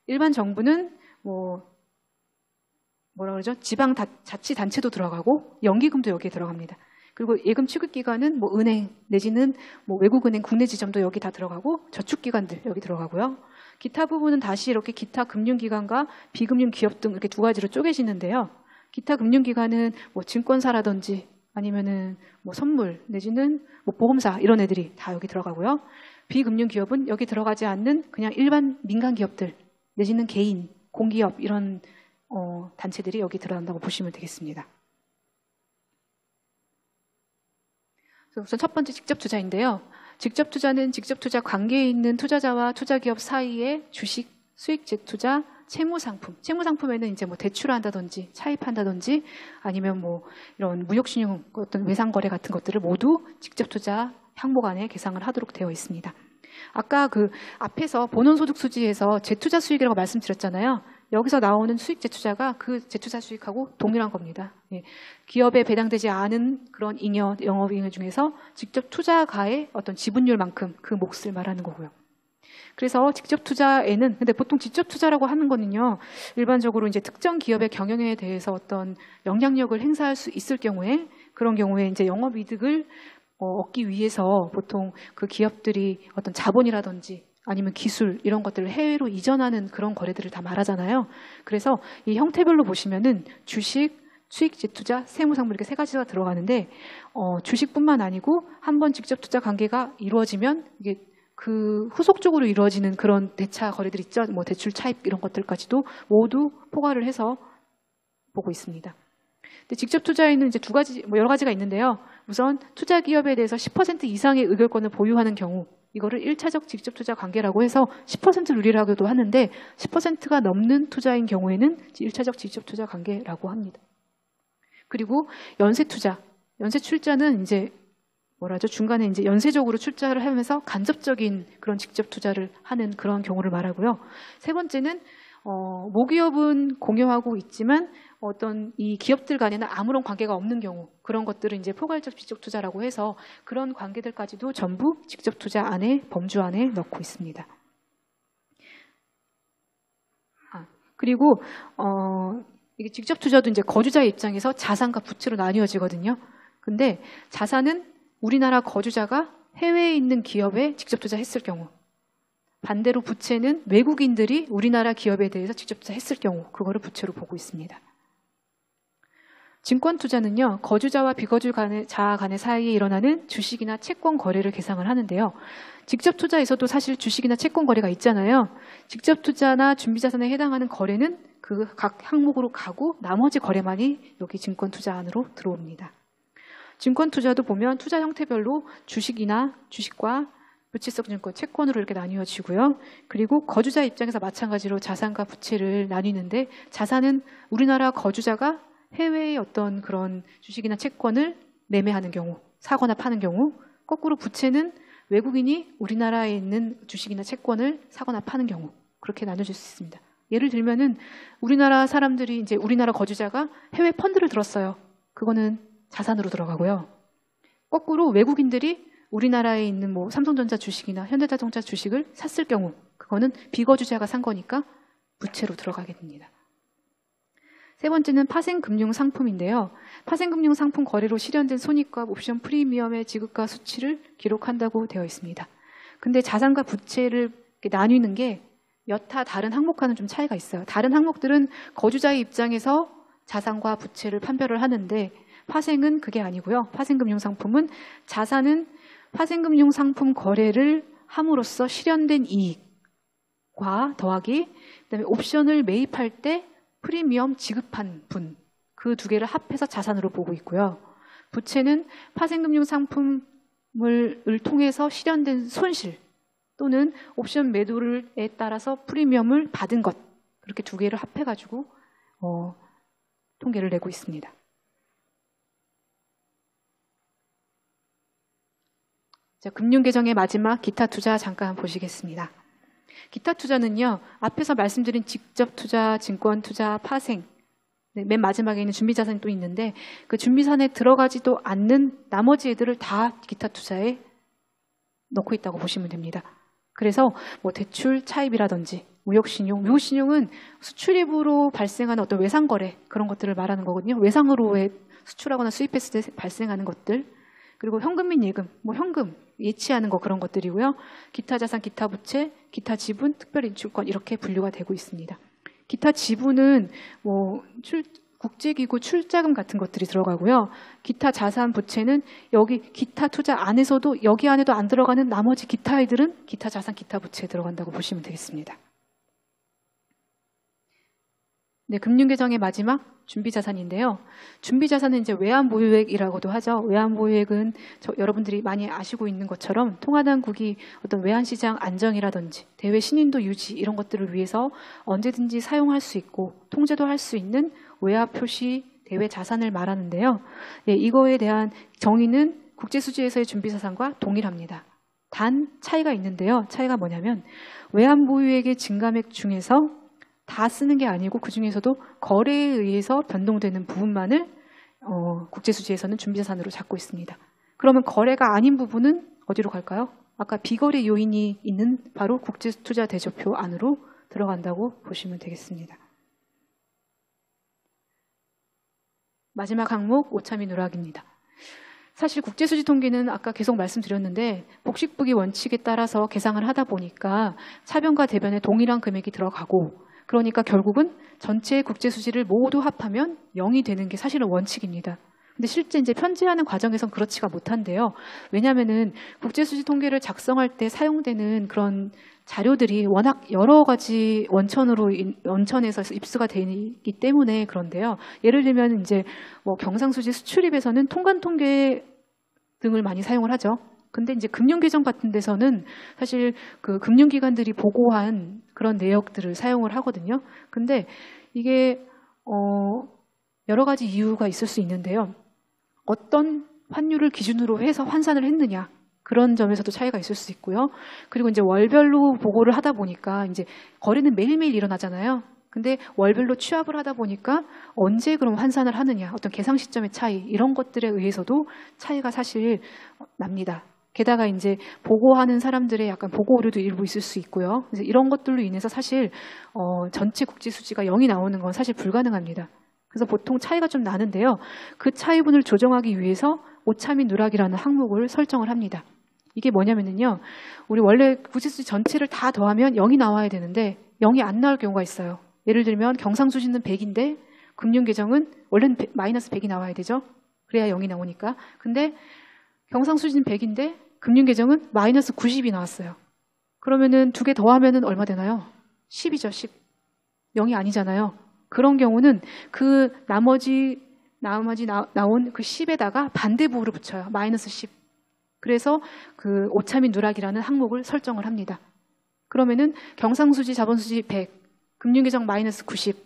일반 정부는 뭐라 그러죠? 지방 자치단체도 들어가고 연기금도 여기에 들어갑니다. 그리고 예금 취급기관은 뭐 은행 내지는 뭐 외국은행 국내 지점도 여기 다 들어가고 저축기관들 여기 들어가고요. 기타 부분은 다시 이렇게 기타 금융기관과 비금융 기업 등 이렇게 두 가지로 쪼개지는데요. 기타 금융기관은 뭐 증권사라든지 아니면은 뭐 선물 내지는 뭐 보험사 이런 애들이 다 여기 들어가고요. 비금융 기업은 여기 들어가지 않는 그냥 일반 민간 기업들 내지는 개인, 공기업 이런 단체들이 여기 들어간다고 보시면 되겠습니다. 우선 첫 번째 직접 투자인데요. 직접 투자는 직접 투자 관계에 있는 투자자와 투자기업 사이의 주식, 수익 재투자, 채무상품. 채무상품에는 이제 뭐 대출한다든지 차입한다든지 아니면 뭐 이런 무역신용 어떤 외상거래 같은 것들을 모두 직접 투자 항목 안에 계상을 하도록 되어 있습니다. 아까 그 앞에서 본원소득수지에서 재투자 수익이라고 말씀드렸잖아요. 여기서 나오는 수익 재투자가 그 재투자 수익하고 동일한 겁니다. 예. 기업에 배당되지 않은 그런 영업잉여 중에서 직접 투자가의 어떤 지분율만큼 그 몫을 말하는 거고요. 그래서 직접 투자에는 근데 보통 직접 투자라고 하는 거는요. 일반적으로 이제 특정 기업의 경영에 대해서 어떤 영향력을 행사할 수 있을 경우에 그런 경우에 이제 영업이득을 얻기 위해서 보통 그 기업들이 어떤 자본이라든지 아니면 기술 이런 것들을 해외로 이전하는 그런 거래들을 다 말하잖아요. 그래서 이 형태별로 보시면은 주식, 수익 재투자, 세무상품 이렇게 세 가지가 들어가는데 주식뿐만 아니고 한번 직접 투자 관계가 이루어지면 이게 그 후속적으로 이루어지는 그런 대차 거래들 있죠. 뭐 대출 차입 이런 것들까지도 모두 포괄을 해서 보고 있습니다. 근데 직접 투자에는 이제 두 가지, 뭐 여러 가지가 있는데요. 우선 투자 기업에 대해서 10% 이상의 의결권을 보유하는 경우 이거를 1차적 직접 투자 관계라고 해서 10% 룰이라고도 하는데 10%가 넘는 투자인 경우에는 1차적 직접 투자 관계라고 합니다. 그리고 연쇄 투자, 연쇄 출자는 이제 뭐라죠? 중간에 이제 연쇄적으로 출자를 하면서 간접적인 그런 직접 투자를 하는 그런 경우를 말하고요. 세 번째는 모기업은 공유하고 있지만 어떤 이 기업들 간에는 아무런 관계가 없는 경우 그런 것들을 이제 포괄적 직접 투자라고 해서 그런 관계들까지도 전부 직접 투자 안에 범주 안에 넣고 있습니다. 그리고 이게 직접 투자도 이제 거주자의 입장에서 자산과 부채로 나뉘어지거든요. 근데 자산은 우리나라 거주자가 해외에 있는 기업에 직접 투자했을 경우 반대로 부채는 외국인들이 우리나라 기업에 대해서 직접 투자했을 경우 그거를 부채로 보고 있습니다. 증권 투자는요. 거주자와 비거주자 간의 사이에 일어나는 주식이나 채권 거래를 계상을 하는데요. 직접 투자에서도 사실 주식이나 채권 거래가 있잖아요. 직접 투자나 준비자산에 해당하는 거래는 그 각 항목으로 가고 나머지 거래만이 여기 증권 투자 안으로 들어옵니다. 증권 투자도 보면 투자 형태별로 주식과 부채성 증권, 채권으로 이렇게 나뉘어지고요. 그리고 거주자 입장에서 마찬가지로 자산과 부채를 나뉘는데 자산은 우리나라 거주자가 해외의 어떤 그런 주식이나 채권을 매매하는 경우, 사거나 파는 경우, 거꾸로 부채는 외국인이 우리나라에 있는 주식이나 채권을 사거나 파는 경우 그렇게 나눠질 수 있습니다. 예를 들면은 우리나라 사람들이 이제 우리나라 거주자가 해외 펀드를 들었어요. 그거는 자산으로 들어가고요. 거꾸로 외국인들이 우리나라에 있는 뭐 삼성전자 주식이나 현대자동차 주식을 샀을 경우 그거는 비거주자가 산 거니까 부채로 들어가게 됩니다. 세 번째는 파생금융상품인데요. 파생금융상품 거래로 실현된 손익과 옵션 프리미엄의 지급과 수치를 기록한다고 되어 있습니다. 근데 자산과 부채를 나뉘는 게 여타 다른 항목과는 좀 차이가 있어요. 다른 항목들은 거주자의 입장에서 자산과 부채를 판별을 하는데 파생은 그게 아니고요. 파생금융상품은 자산은 파생금융상품 거래를 함으로써 실현된 이익과 더하기 그다음에 옵션을 매입할 때 프리미엄 지급한 분 그 두 개를 합해서 자산으로 보고 있고요. 부채는 파생금융 상품을 통해서 실현된 손실 또는 옵션 매도에 따라서 프리미엄을 받은 것, 그렇게 두 개를 합해가지고 통계를 내고 있습니다. 자, 금융계정의 마지막 기타 투자 잠깐 보시겠습니다. 기타 투자는요, 앞에서 말씀드린 직접 투자, 증권 투자, 파생, 맨 마지막에 있는 준비자산이 또 있는데 그 준비자산에 들어가지도 않는 나머지 애들을 다 기타 투자에 넣고 있다고 보시면 됩니다. 그래서 뭐 대출 차입이라든지 무역신용은 수출입으로 발생하는 어떤 외상거래 그런 것들을 말하는 거거든요. 외상으로 수출하거나 수입했을 때 발생하는 것들, 그리고 현금 및 예금, 뭐 현금 예치하는 거 그런 것들이고요. 기타 자산, 기타 부채, 기타 지분, 특별인출권 이렇게 분류가 되고 있습니다. 기타 지분은 뭐 국제기구 출자금 같은 것들이 들어가고요. 기타 자산 부채는 여기 기타 투자 안에서도 여기 안에도 안 들어가는 나머지 기타 아이들은 기타 자산, 기타 부채에 들어간다고 보시면 되겠습니다. 네, 금융계정의 마지막 준비자산인데요. 준비자산은 이제 외환보유액이라고도 하죠. 외환보유액은 여러분들이 많이 아시고 있는 것처럼 통화당국이 어떤 외환시장 안정이라든지 대외 신인도 유지 이런 것들을 위해서 언제든지 사용할 수 있고 통제도 할 수 있는 외화 표시 대외 자산을 말하는데요. 네, 이거에 대한 정의는 국제수지에서의 준비자산과 동일합니다. 단 차이가 있는데요. 차이가 뭐냐면 외환보유액의 증가액 중에서 다 쓰는 게 아니고 그 중에서도 거래에 의해서 변동되는 부분만을 국제수지에서는 준비자산으로 잡고 있습니다. 그러면 거래가 아닌 부분은 어디로 갈까요? 아까 비거래 요인이 있는 바로 국제투자대조표 안으로 들어간다고 보시면 되겠습니다. 마지막 항목 오차미 누락입니다. 사실 국제수지 통계는 아까 계속 말씀드렸는데 복식부기 원칙에 따라서 계상을 하다 보니까 차변과 대변에 동일한 금액이 들어가고 그러니까 결국은 전체 국제수지를 모두 합하면 0이 되는 게 사실은 원칙입니다. 근데 실제 이제 편제하는 과정에선 그렇지가 못한데요. 왜냐하면은 국제수지 통계를 작성할 때 사용되는 그런 자료들이 워낙 여러 가지 원천에서 입수가 되기 때문에 그런데요. 예를 들면 이제 뭐 경상수지 수출입에서는 통관 통계 등을 많이 사용을 하죠. 근데 이제 금융계정 같은 데서는 사실 그 금융기관들이 보고한 그런 내역들을 사용을 하거든요. 근데 이게 여러 가지 이유가 있을 수 있는데요. 어떤 환율을 기준으로 해서 환산을 했느냐 그런 점에서도 차이가 있을 수 있고요. 그리고 이제 월별로 보고를 하다 보니까 이제 거래는 매일매일 일어나잖아요. 근데 월별로 취합을 하다 보니까 언제 그럼 환산을 하느냐 어떤 계상 시점의 차이 이런 것들에 의해서도 차이가 사실 납니다. 게다가 이제 보고하는 사람들의 약간 보고 오류도 일부 있을 수 있고요. 그래서 이런 것들로 인해서 사실 전체 국제수지가 0이 나오는 건 사실 불가능합니다. 그래서 보통 차이가 좀 나는데요. 그 차이분을 조정하기 위해서 오차 및 누락이라는 항목을 설정을 합니다. 이게 뭐냐면요. 우리 원래 국제수지 전체를 다 더하면 0이 나와야 되는데 0이 안 나올 경우가 있어요. 예를 들면 경상수지는 100인데 금융계정은 원래는 마이너스 100이 나와야 되죠. 그래야 0이 나오니까. 근데 경상수지는 100인데 금융계정은 마이너스 90이 나왔어요. 그러면은 두 개 더하면은 얼마 되나요? 10이죠, 10. 0이 아니잖아요. 그런 경우는 그 나머지 나온 그 10에다가 반대부호를 붙여요. 마이너스 10. 그래서 그 오차 및 누락이라는 항목을 설정을 합니다. 그러면은 경상수지, 자본수지 100, 금융계정 마이너스 90,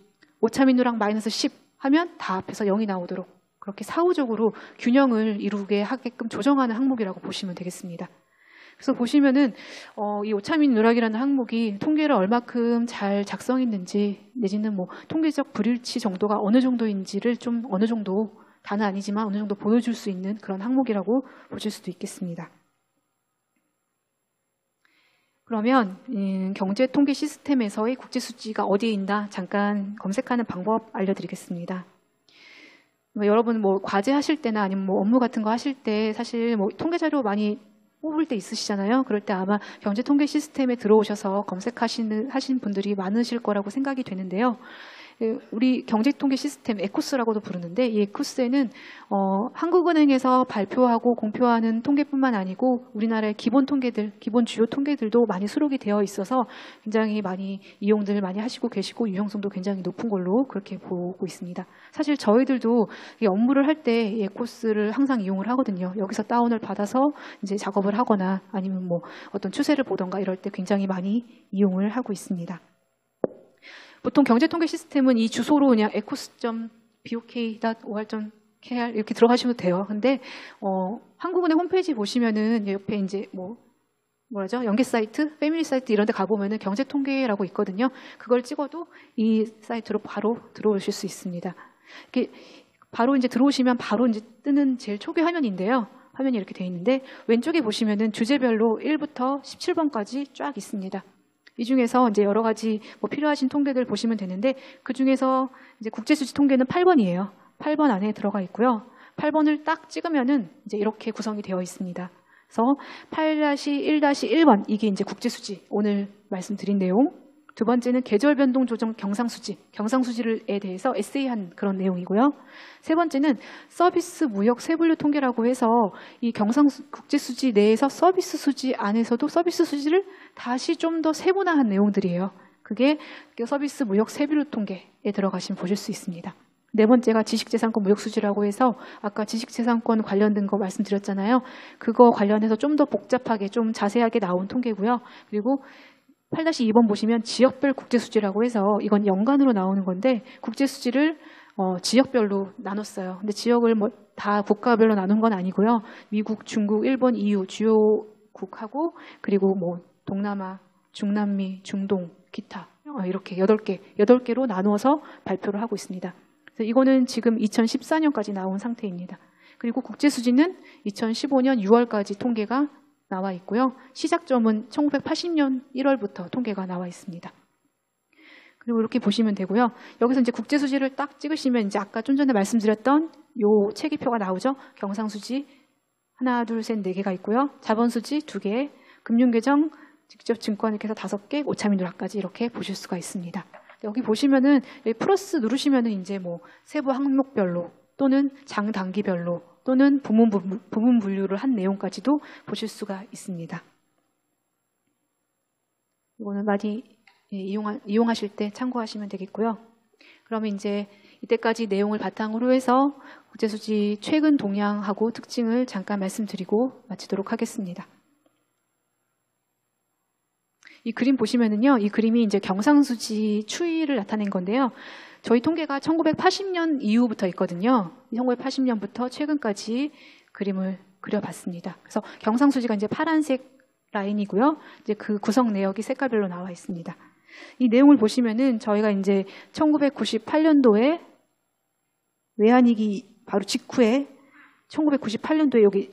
오차 및 누락 마이너스 10 하면 다 합해서 0이 나오도록 그렇게 사후적으로 균형을 이루게 하게끔 조정하는 항목이라고 보시면 되겠습니다. 그래서 보시면은 이 오차 및 누락이라는 항목이 통계를 얼마큼 잘 작성했는지 내지는 뭐 통계적 불일치 정도가 어느 정도인지를 좀 어느 정도 다는 아니지만 어느 정도 보여줄 수 있는 그런 항목이라고 보실 수도 있겠습니다. 그러면 경제통계 시스템에서의 국제수지가 어디에 있나 잠깐 검색하는 방법 알려드리겠습니다. 여러분 뭐 과제 하실 때나 아니면 뭐 업무 같은 거 하실 때 사실 뭐 통계 자료 많이 뽑을 때 있으시잖아요. 그럴 때 아마 경제통계 시스템에 들어오셔서 검색하신 분들이 많으실 거라고 생각이 되는데요. 우리 경제통계 시스템 에코스라고도 부르는데 이 에코스에는 한국은행에서 발표하고 공표하는 통계뿐만 아니고 우리나라의 기본 통계들, 기본 주요 통계들도 많이 수록이 되어 있어서 굉장히 많이 이용들 많이 하시고 계시고 유용성도 굉장히 높은 걸로 그렇게 보고 있습니다. 사실 저희들도 이 업무를 할 때 이 에코스를 항상 이용을 하거든요. 여기서 다운을 받아서 이제 작업을 하거나 아니면 뭐 어떤 추세를 보던가 이럴 때 굉장히 많이 이용을 하고 있습니다. 보통 경제통계 시스템은 이 주소로 그냥 ecos.bok.or.kr 이렇게 들어가시면 돼요. 근데 한국은행 홈페이지 보시면은 옆에 이제 뭐라죠? 연계 사이트, 패밀리 사이트 이런 데 가보면은 경제통계라고 있거든요. 그걸 찍어도 이 사이트로 바로 들어오실 수 있습니다. 이렇게 바로 이제 들어오시면 바로 이제 뜨는 제일 초기 화면인데요. 화면이 이렇게 되어 있는데 왼쪽에 보시면은 주제별로 1부터 17번까지 쫙 있습니다. 이 중에서 이제 여러 가지 뭐 필요하신 통계들 보시면 되는데 그 중에서 이제 국제수지 통계는 8번이에요. 8번 안에 들어가 있고요. 8번을 딱 찍으면은 이제 이렇게 구성이 되어 있습니다. 그래서 8-1-1번 이게 이제 국제수지 오늘 말씀드린 내용. 두 번째는 계절 변동 조정 경상수지, 경상수지에 대해서 에세이한 그런 내용이고요. 세 번째는 서비스 무역 세분류 통계라고 해서 이 국제수지 내에서 서비스 수지 안에서도 서비스 수지를 다시 좀 더 세분화한 내용들이에요. 그게 서비스 무역 세분류 통계에 들어가시면 보실 수 있습니다. 네 번째가 지식재산권 무역수지라고 해서 아까 지식재산권 관련된 거 말씀드렸잖아요. 그거 관련해서 좀 더 복잡하게 좀 자세하게 나온 통계고요. 그리고 8-2번 보시면 지역별 국제수지라고 해서 이건 연간으로 나오는 건데 국제수지를 지역별로 나눴어요. 근데 지역을 뭐 다 국가별로 나눈 건 아니고요. 미국, 중국, 일본, EU 주요국하고 그리고 뭐 동남아, 중남미, 중동, 기타 이렇게 8개로 나누어서 발표를 하고 있습니다. 그래서 이거는 지금 2014년까지 나온 상태입니다. 그리고 국제수지는 2015년 6월까지 통계가 나와 있고요. 시작점은 1980년 1월부터 통계가 나와 있습니다. 그리고 이렇게 보시면 되고요. 여기서 이제 국제수지를 딱 찍으시면 이제 아까 좀 전에 말씀드렸던 요 체계표가 나오죠. 경상수지 하나, 둘, 셋, 4개가 있고요. 자본수지 2개, 금융계정, 직접 증권 이렇게 해서 5개, 오차민 누락까지 이렇게 보실 수가 있습니다. 여기 보시면은 여기 플러스 누르시면은 이제 뭐 세부 항목별로 또는 장 단기별로 또는 부문 분류를 한 내용까지도 보실 수가 있습니다. 이거는 많이 이용하실 때 참고하시면 되겠고요. 그러면 이제 이때까지 내용을 바탕으로 해서 국제수지 최근 동향하고 특징을 잠깐 말씀드리고 마치도록 하겠습니다. 이 그림 보시면은요, 이 그림이 이제 경상수지 추이를 나타낸 건데요. 저희 통계가 1980년 이후부터 있거든요. 1980년부터 최근까지 그림을 그려봤습니다. 그래서 경상수지가 이제 파란색 라인이고요. 이제 그 구성 내역이 색깔별로 나와 있습니다. 이 내용을 보시면은 저희가 이제 1998년도에 외환위기 바로 직후에 1998년도에 여기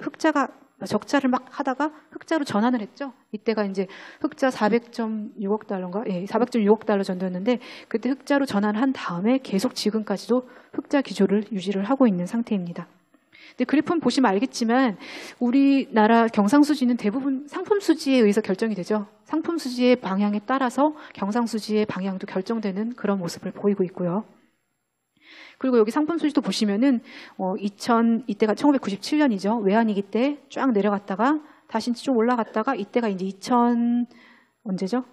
적자를 막 하다가 흑자로 전환을 했죠. 이때가 이제 흑자 400.6억 달러인가? 예, 400.6억 달러 정도였는데 그때 흑자로 전환을 한 다음에 계속 지금까지도 흑자 기조를 유지를 하고 있는 상태입니다. 근데 그래프는 보시면 알겠지만 우리나라 경상수지는 대부분 상품수지에 의해서 결정이 되죠. 상품수지의 방향에 따라서 경상수지의 방향도 결정되는 그런 모습을 보이고 있고요. 그리고 여기 상품수지도 보시면은 이때가 1997년이죠. 외환위기 때 쫙 내려갔다가 다시 좀 올라갔다가 이때가 이제 언제죠?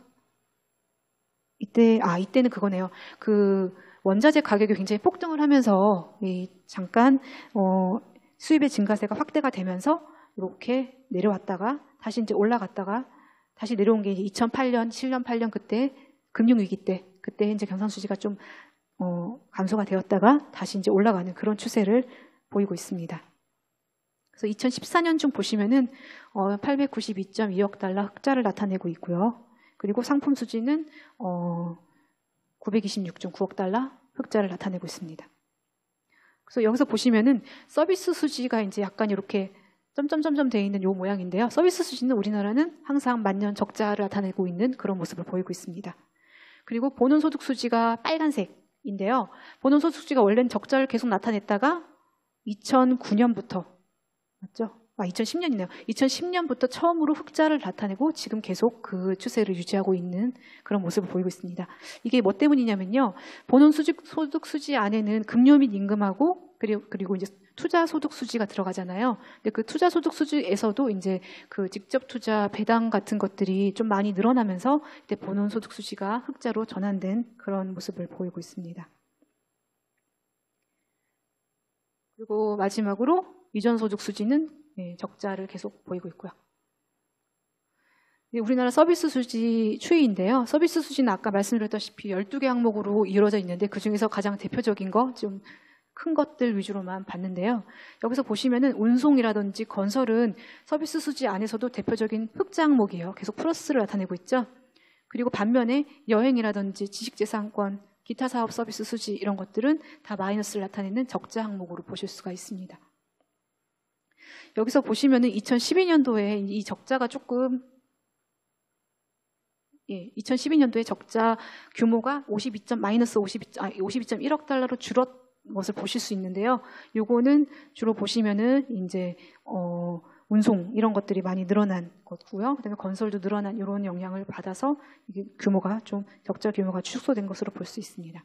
이때는 그거네요. 그 원자재 가격이 굉장히 폭등을 하면서 잠깐 수입의 증가세가 확대가 되면서 이렇게 내려왔다가 다시 이제 올라갔다가 다시 내려온 게 이제 2008년, 7년, 8년 그때 금융위기 때 그때 이제 경상수지가 좀 감소가 되었다가 다시 이제 올라가는 그런 추세를 보이고 있습니다. 그래서 2014년쯤 보시면은 892.2억 달러 흑자를 나타내고 있고요. 그리고 상품 수지는 926.9억 달러 흑자를 나타내고 있습니다. 그래서 여기서 보시면은 서비스 수지가 이제 약간 이렇게 점점점점 되어 있는 요 모양인데요. 서비스 수지는 우리나라는 항상 만년 적자를 나타내고 있는 그런 모습을 보이고 있습니다. 그리고 본원소득 수지가 빨간색인데요. 본원소득 수지가 원래는 적자를 계속 나타냈다가 2009년부터 맞죠? 2010년이네요. 2010년부터 처음으로 흑자를 나타내고 지금 계속 그 추세를 유지하고 있는 그런 모습을 보이고 있습니다. 이게 뭐 때문이냐면요. 본원소득 수지 안에는 금료 및 임금하고 그리고 이제 투자 소득 수지가 들어가잖아요. 근데 그 투자 소득 수지에서도 이제 그 직접 투자 배당 같은 것들이 좀 많이 늘어나면서 이때 본원 소득 수지가 흑자로 전환된 그런 모습을 보이고 있습니다. 그리고 마지막으로 이전 소득 수지는 적자를 계속 보이고 있고요. 우리나라 서비스 수지 추이인데요. 서비스 수지는 아까 말씀드렸다시피 12개 항목으로 이루어져 있는데 그중에서 가장 대표적인 거 좀 큰 것들 위주로만 봤는데요. 여기서 보시면은 운송이라든지 건설은 서비스 수지 안에서도 대표적인 흑자 항목이에요. 계속 플러스를 나타내고 있죠. 그리고 반면에 여행이라든지 지식재산권, 기타 사업 서비스 수지 이런 것들은 다 마이너스를 나타내는 적자 항목으로 보실 수가 있습니다. 여기서 보시면은 2012년도에 이 적자가 조금 2012년도에 적자 규모가 마이너스 52.1억 달러로 줄었던 것을 보실 수 있는데요. 요거는 주로 보시면은 이제 운송 이런 것들이 많이 늘어난 거고요. 그다음에 건설도 늘어난 이런 영향을 받아서 이게 적자 규모가 축소된 것으로 볼 수 있습니다.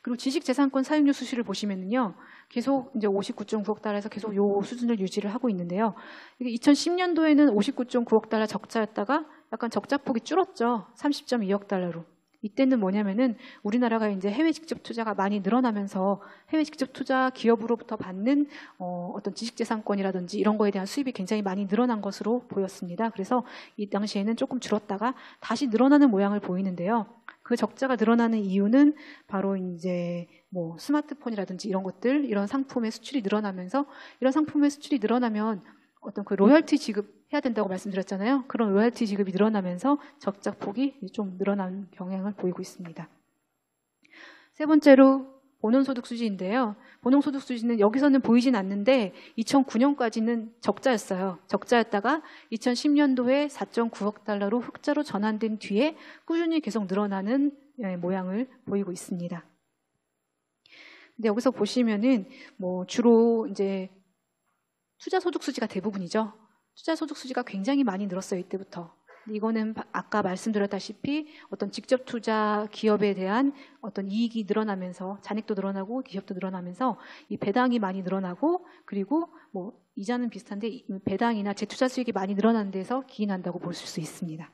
그리고 지식재산권 사용료 수시를 보시면은요, 계속 이제 59.9억 달러에서 계속 요 수준을 유지를 하고 있는데요. 이게 2010년도에는 59.9억 달러 적자였다가 약간 적자폭이 줄었죠. 30.2억 달러로. 이때는 뭐냐면은 우리나라가 이제 해외 직접 투자가 많이 늘어나면서 해외 직접 투자 기업으로부터 받는 어떤 지식재산권이라든지 이런 거에 대한 수입이 굉장히 많이 늘어난 것으로 보였습니다. 그래서 이 당시에는 조금 줄었다가 다시 늘어나는 모양을 보이는데요. 그 적자가 늘어나는 이유는 바로 이제 뭐 스마트폰이라든지 이런 것들, 이런 상품의 수출이 늘어나면서 이런 상품의 수출이 늘어나면 어떤 그 로열티 지급해야 된다고 말씀드렸잖아요. 그런 로열티 지급이 늘어나면서 적자폭이 좀 늘어난 경향을 보이고 있습니다. 세 번째로 본원소득 수지인데요. 본원소득 수지는 여기서는 보이진 않는데 2009년까지는 적자였어요. 적자였다가 2010년도에 4.9억 달러로 흑자로 전환된 뒤에 꾸준히 계속 늘어나는 모양을 보이고 있습니다. 근데 여기서 보시면은 뭐 주로 이제 투자 소득 수지가 대부분이죠. 투자 소득 수지가 굉장히 많이 늘었어요, 이때부터. 이거는 아까 말씀드렸다시피 어떤 직접 투자 기업에 대한 어떤 이익이 늘어나면서 잔액도 늘어나고 기업도 늘어나면서 이 배당이 많이 늘어나고 그리고 뭐 이자는 비슷한데 배당이나 재투자 수익이 많이 늘어난 데서 기인한다고 볼 수 있습니다.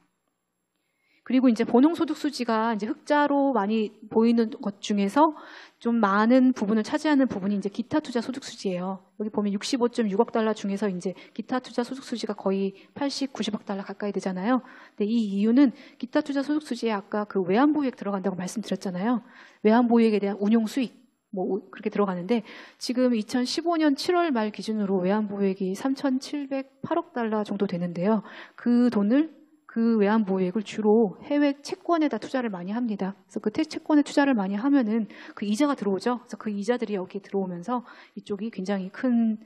그리고 이제 본용소득 수지가 이제 흑자로 많이 보이는 것 중에서 좀 많은 부분을 차지하는 부분이 이제 기타 투자 소득 수지예요. 여기 보면 65.6억 달러 중에서 이제 기타 투자 소득 수지가 거의 80, 90억 달러 가까이 되잖아요. 근데 이 이유는 기타 투자 소득 수지에 아까 그 외환보유액 들어간다고 말씀드렸잖아요. 외환보유액에 대한 운용 수익 뭐 그렇게 들어가는데 지금 2015년 7월 말 기준으로 외환보유액이 3,708억 달러 정도 되는데요. 그 돈을 그 외환보유액을 주로 해외 채권에다 투자를 많이 합니다. 그래서 그 채권에 투자를 많이 하면은 그 이자가 들어오죠. 그래서 그 이자들이 여기에 들어오면서 이쪽이 굉장히 큰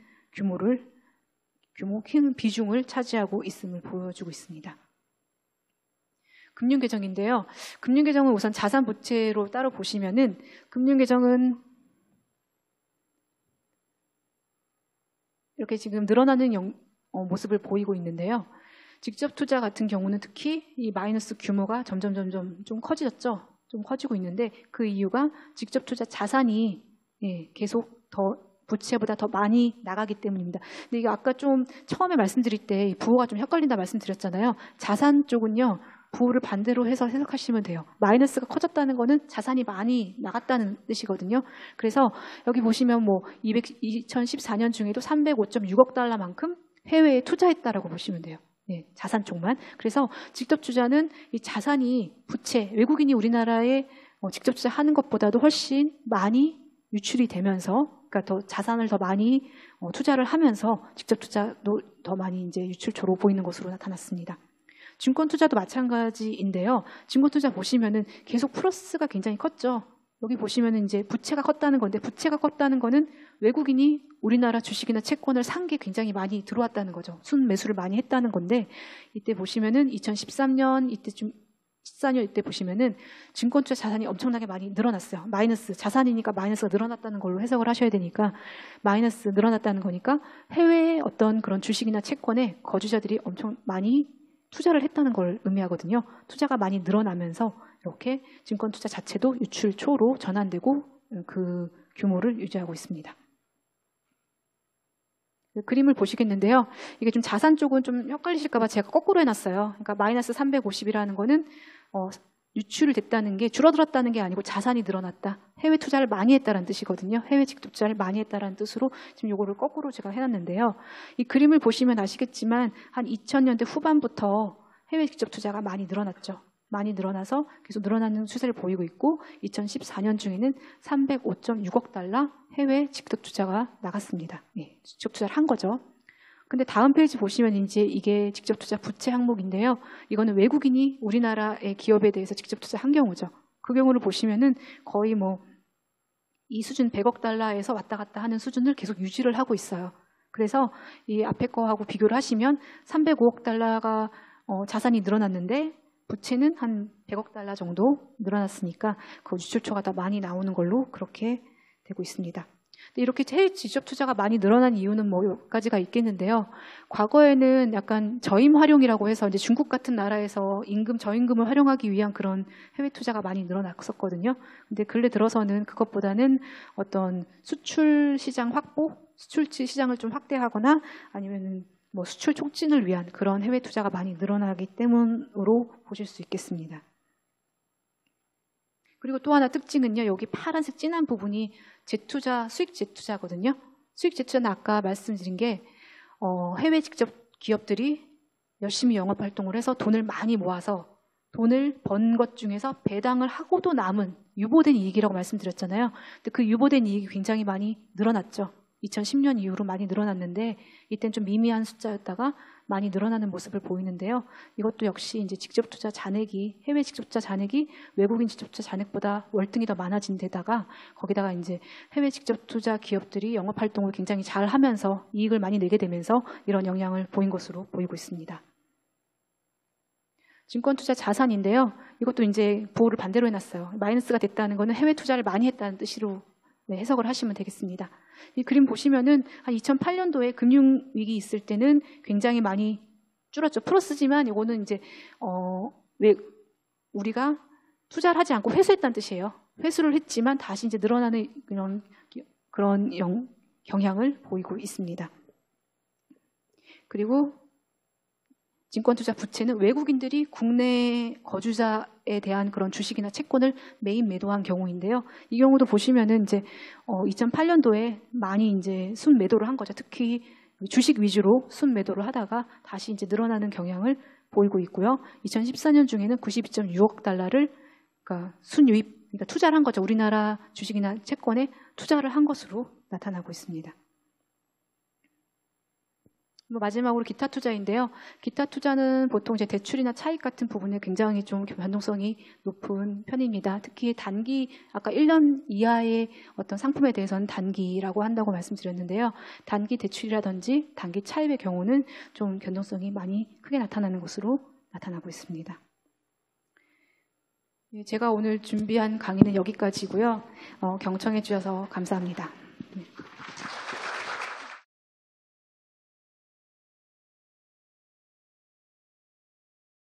큰 비중을 차지하고 있음을 보여주고 있습니다. 금융계정인데요. 금융계정은 우선 자산 부채로 따로 보시면은 금융계정은 이렇게 지금 늘어나는 모습을 보이고 있는데요. 직접 투자 같은 경우는 특히 이 마이너스 규모가 점점 좀 커지죠. 좀 커지고 있는데 그 이유가 직접 투자 자산이 계속 더 부채보다 더 많이 나가기 때문입니다. 근데 이게 아까 좀 처음에 말씀드릴 때 부호가 좀 헷갈린다 말씀드렸잖아요. 자산 쪽은요. 부호를 반대로 해서 해석하시면 돼요. 마이너스가 커졌다는 거는 자산이 많이 나갔다는 뜻이거든요. 그래서 여기 보시면 뭐 2014년 중에도 305.6억 달러만큼 해외에 투자했다라고 보시면 돼요. 자산 쪽만. 그래서 직접 투자는 이 자산이 부채, 외국인이 우리나라에 직접 투자하는 것보다도 훨씬 많이 유출이 되면서, 그러니까 더 자산을 더 많이 투자를 하면서 직접 투자도 더 많이 이제 유출처로 보이는 것으로 나타났습니다. 증권 투자도 마찬가지인데요. 증권 투자 보시면은 계속 플러스가 굉장히 컸죠. 여기 보시면은 이제 부채가 컸다는 건데, 부채가 컸다는 거는 외국인이 우리나라 주식이나 채권을 산 게 굉장히 많이 들어왔다는 거죠. 순매수를 많이 했다는 건데, 이때 보시면은 2013년 이때쯤 14년 이때 보시면은 증권투자 자산이 엄청나게 많이 늘어났어요. 마이너스, 자산이니까 마이너스가 늘어났다는 걸로 해석을 하셔야 되니까 마이너스 늘어났다는 거니까 해외의 어떤 그런 주식이나 채권에 거주자들이 엄청 많이 투자를 했다는 걸 의미하거든요. 투자가 많이 늘어나면서 이렇게 증권투자 자체도 유출초로 전환되고 그 규모를 유지하고 있습니다. 그림을 보시겠는데요. 이게 좀 자산 쪽은 좀 헷갈리실까봐 제가 거꾸로 해놨어요. 그러니까 마이너스 350이라는 거는 유출이 됐다는 게 줄어들었다는 게 아니고 자산이 늘어났다. 해외 투자를 많이 했다는 뜻이거든요. 해외 직접 투자를 많이 했다는 뜻으로 지금 요거를 거꾸로 제가 해놨는데요. 이 그림을 보시면 아시겠지만 한 2000년대 후반부터 해외 직접 투자가 많이 늘어났죠. 많이 늘어나서 계속 늘어나는 추세를 보이고 있고 2014년 중에는 305.6억 달러 해외 직접 투자가 나갔습니다. 예, 직접 투자를 한 거죠. 근데 다음 페이지 보시면 이제 이게 직접 투자 부채 항목인데요. 이거는 외국인이 우리나라의 기업에 대해서 직접 투자한 경우죠. 그 경우를 보시면은 거의 뭐 이 수준 100억 달러에서 왔다 갔다 하는 수준을 계속 유지를 하고 있어요. 그래서 이 앞에 거하고 비교를 하시면 305억 달러가 자산이 늘어났는데 부채는 한 100억 달러 정도 늘어났으니까 그 유출처가 더 많이 나오는 걸로 그렇게 되고 있습니다. 이렇게 해외 직접 투자가 많이 늘어난 이유는 뭐 몇 가지가 있겠는데요. 과거에는 약간 저임 활용이라고 해서 이제 중국 같은 나라에서 저임금을 활용하기 위한 그런 해외 투자가 많이 늘어났었거든요. 근데 근래 들어서는 그것보다는 어떤 수출 시장 확보, 수출 시장을 좀 확대하거나 아니면은 뭐 수출 촉진을 위한 그런 해외 투자가 많이 늘어나기 때문으로 보실 수 있겠습니다. 그리고 또 하나 특징은요. 여기 파란색 진한 부분이 재투자, 수익 재투자거든요. 수익 재투자는 아까 말씀드린 게 해외 직접 기업들이 열심히 영업 활동을 해서 돈을 많이 모아서 돈을 번 것 중에서 배당을 하고도 남은 유보된 이익이라고 말씀드렸잖아요. 근데 그 유보된 이익이 굉장히 많이 늘어났죠. 2010년 이후로 많이 늘어났는데 이때는 좀 미미한 숫자였다가 많이 늘어나는 모습을 보이는데요. 이것도 역시 이제 직접 투자 잔액이 해외 직접 투자 잔액이 외국인 직접 투자 잔액보다 월등히 더 많아진 데다가 거기다가 이제 해외 직접 투자 기업들이 영업 활동을 굉장히 잘 하면서 이익을 많이 내게 되면서 이런 영향을 보인 것으로 보이고 있습니다. 증권 투자 자산인데요. 이것도 이제 부호를 반대로 해놨어요. 마이너스가 됐다는 거는 해외 투자를 많이 했다는 뜻으로 해석을 하시면 되겠습니다. 이 그림 보시면은 한 2008년도에 금융위기 있을 때는 굉장히 많이 줄었죠. 플러스지만 이거는 이제 왜 우리가 투자를 하지 않고 회수했다는 뜻이에요. 회수를 했지만 다시 이제 늘어나는 그런 경향을 보이고 있습니다. 그리고 증권투자 부채는 외국인들이 국내 거주자에 대한 그런 주식이나 채권을 매입 매도한 경우인데요. 이 경우도 보시면은 이제 2008년도에 많이 이제 순매도를 한 거죠. 특히 주식 위주로 순매도를 하다가 다시 이제 늘어나는 경향을 보이고 있고요. 2014년 중에는 92.6억 달러를 그러니까 순유입, 그러니까 투자를 한 거죠. 우리나라 주식이나 채권에 투자를 한 것으로 나타나고 있습니다. 마지막으로 기타 투자인데요. 기타 투자는 보통 이제 대출이나 차익 같은 부분에 굉장히 좀 변동성이 높은 편입니다. 특히 단기, 아까 1년 이하의 어떤 상품에 대해서는 단기라고 한다고 말씀드렸는데요. 단기 대출이라든지 단기 차입의 경우는 좀 변동성이 많이 크게 나타나는 것으로 나타나고 있습니다. 제가 오늘 준비한 강의는 여기까지고요. 경청해 주셔서 감사합니다.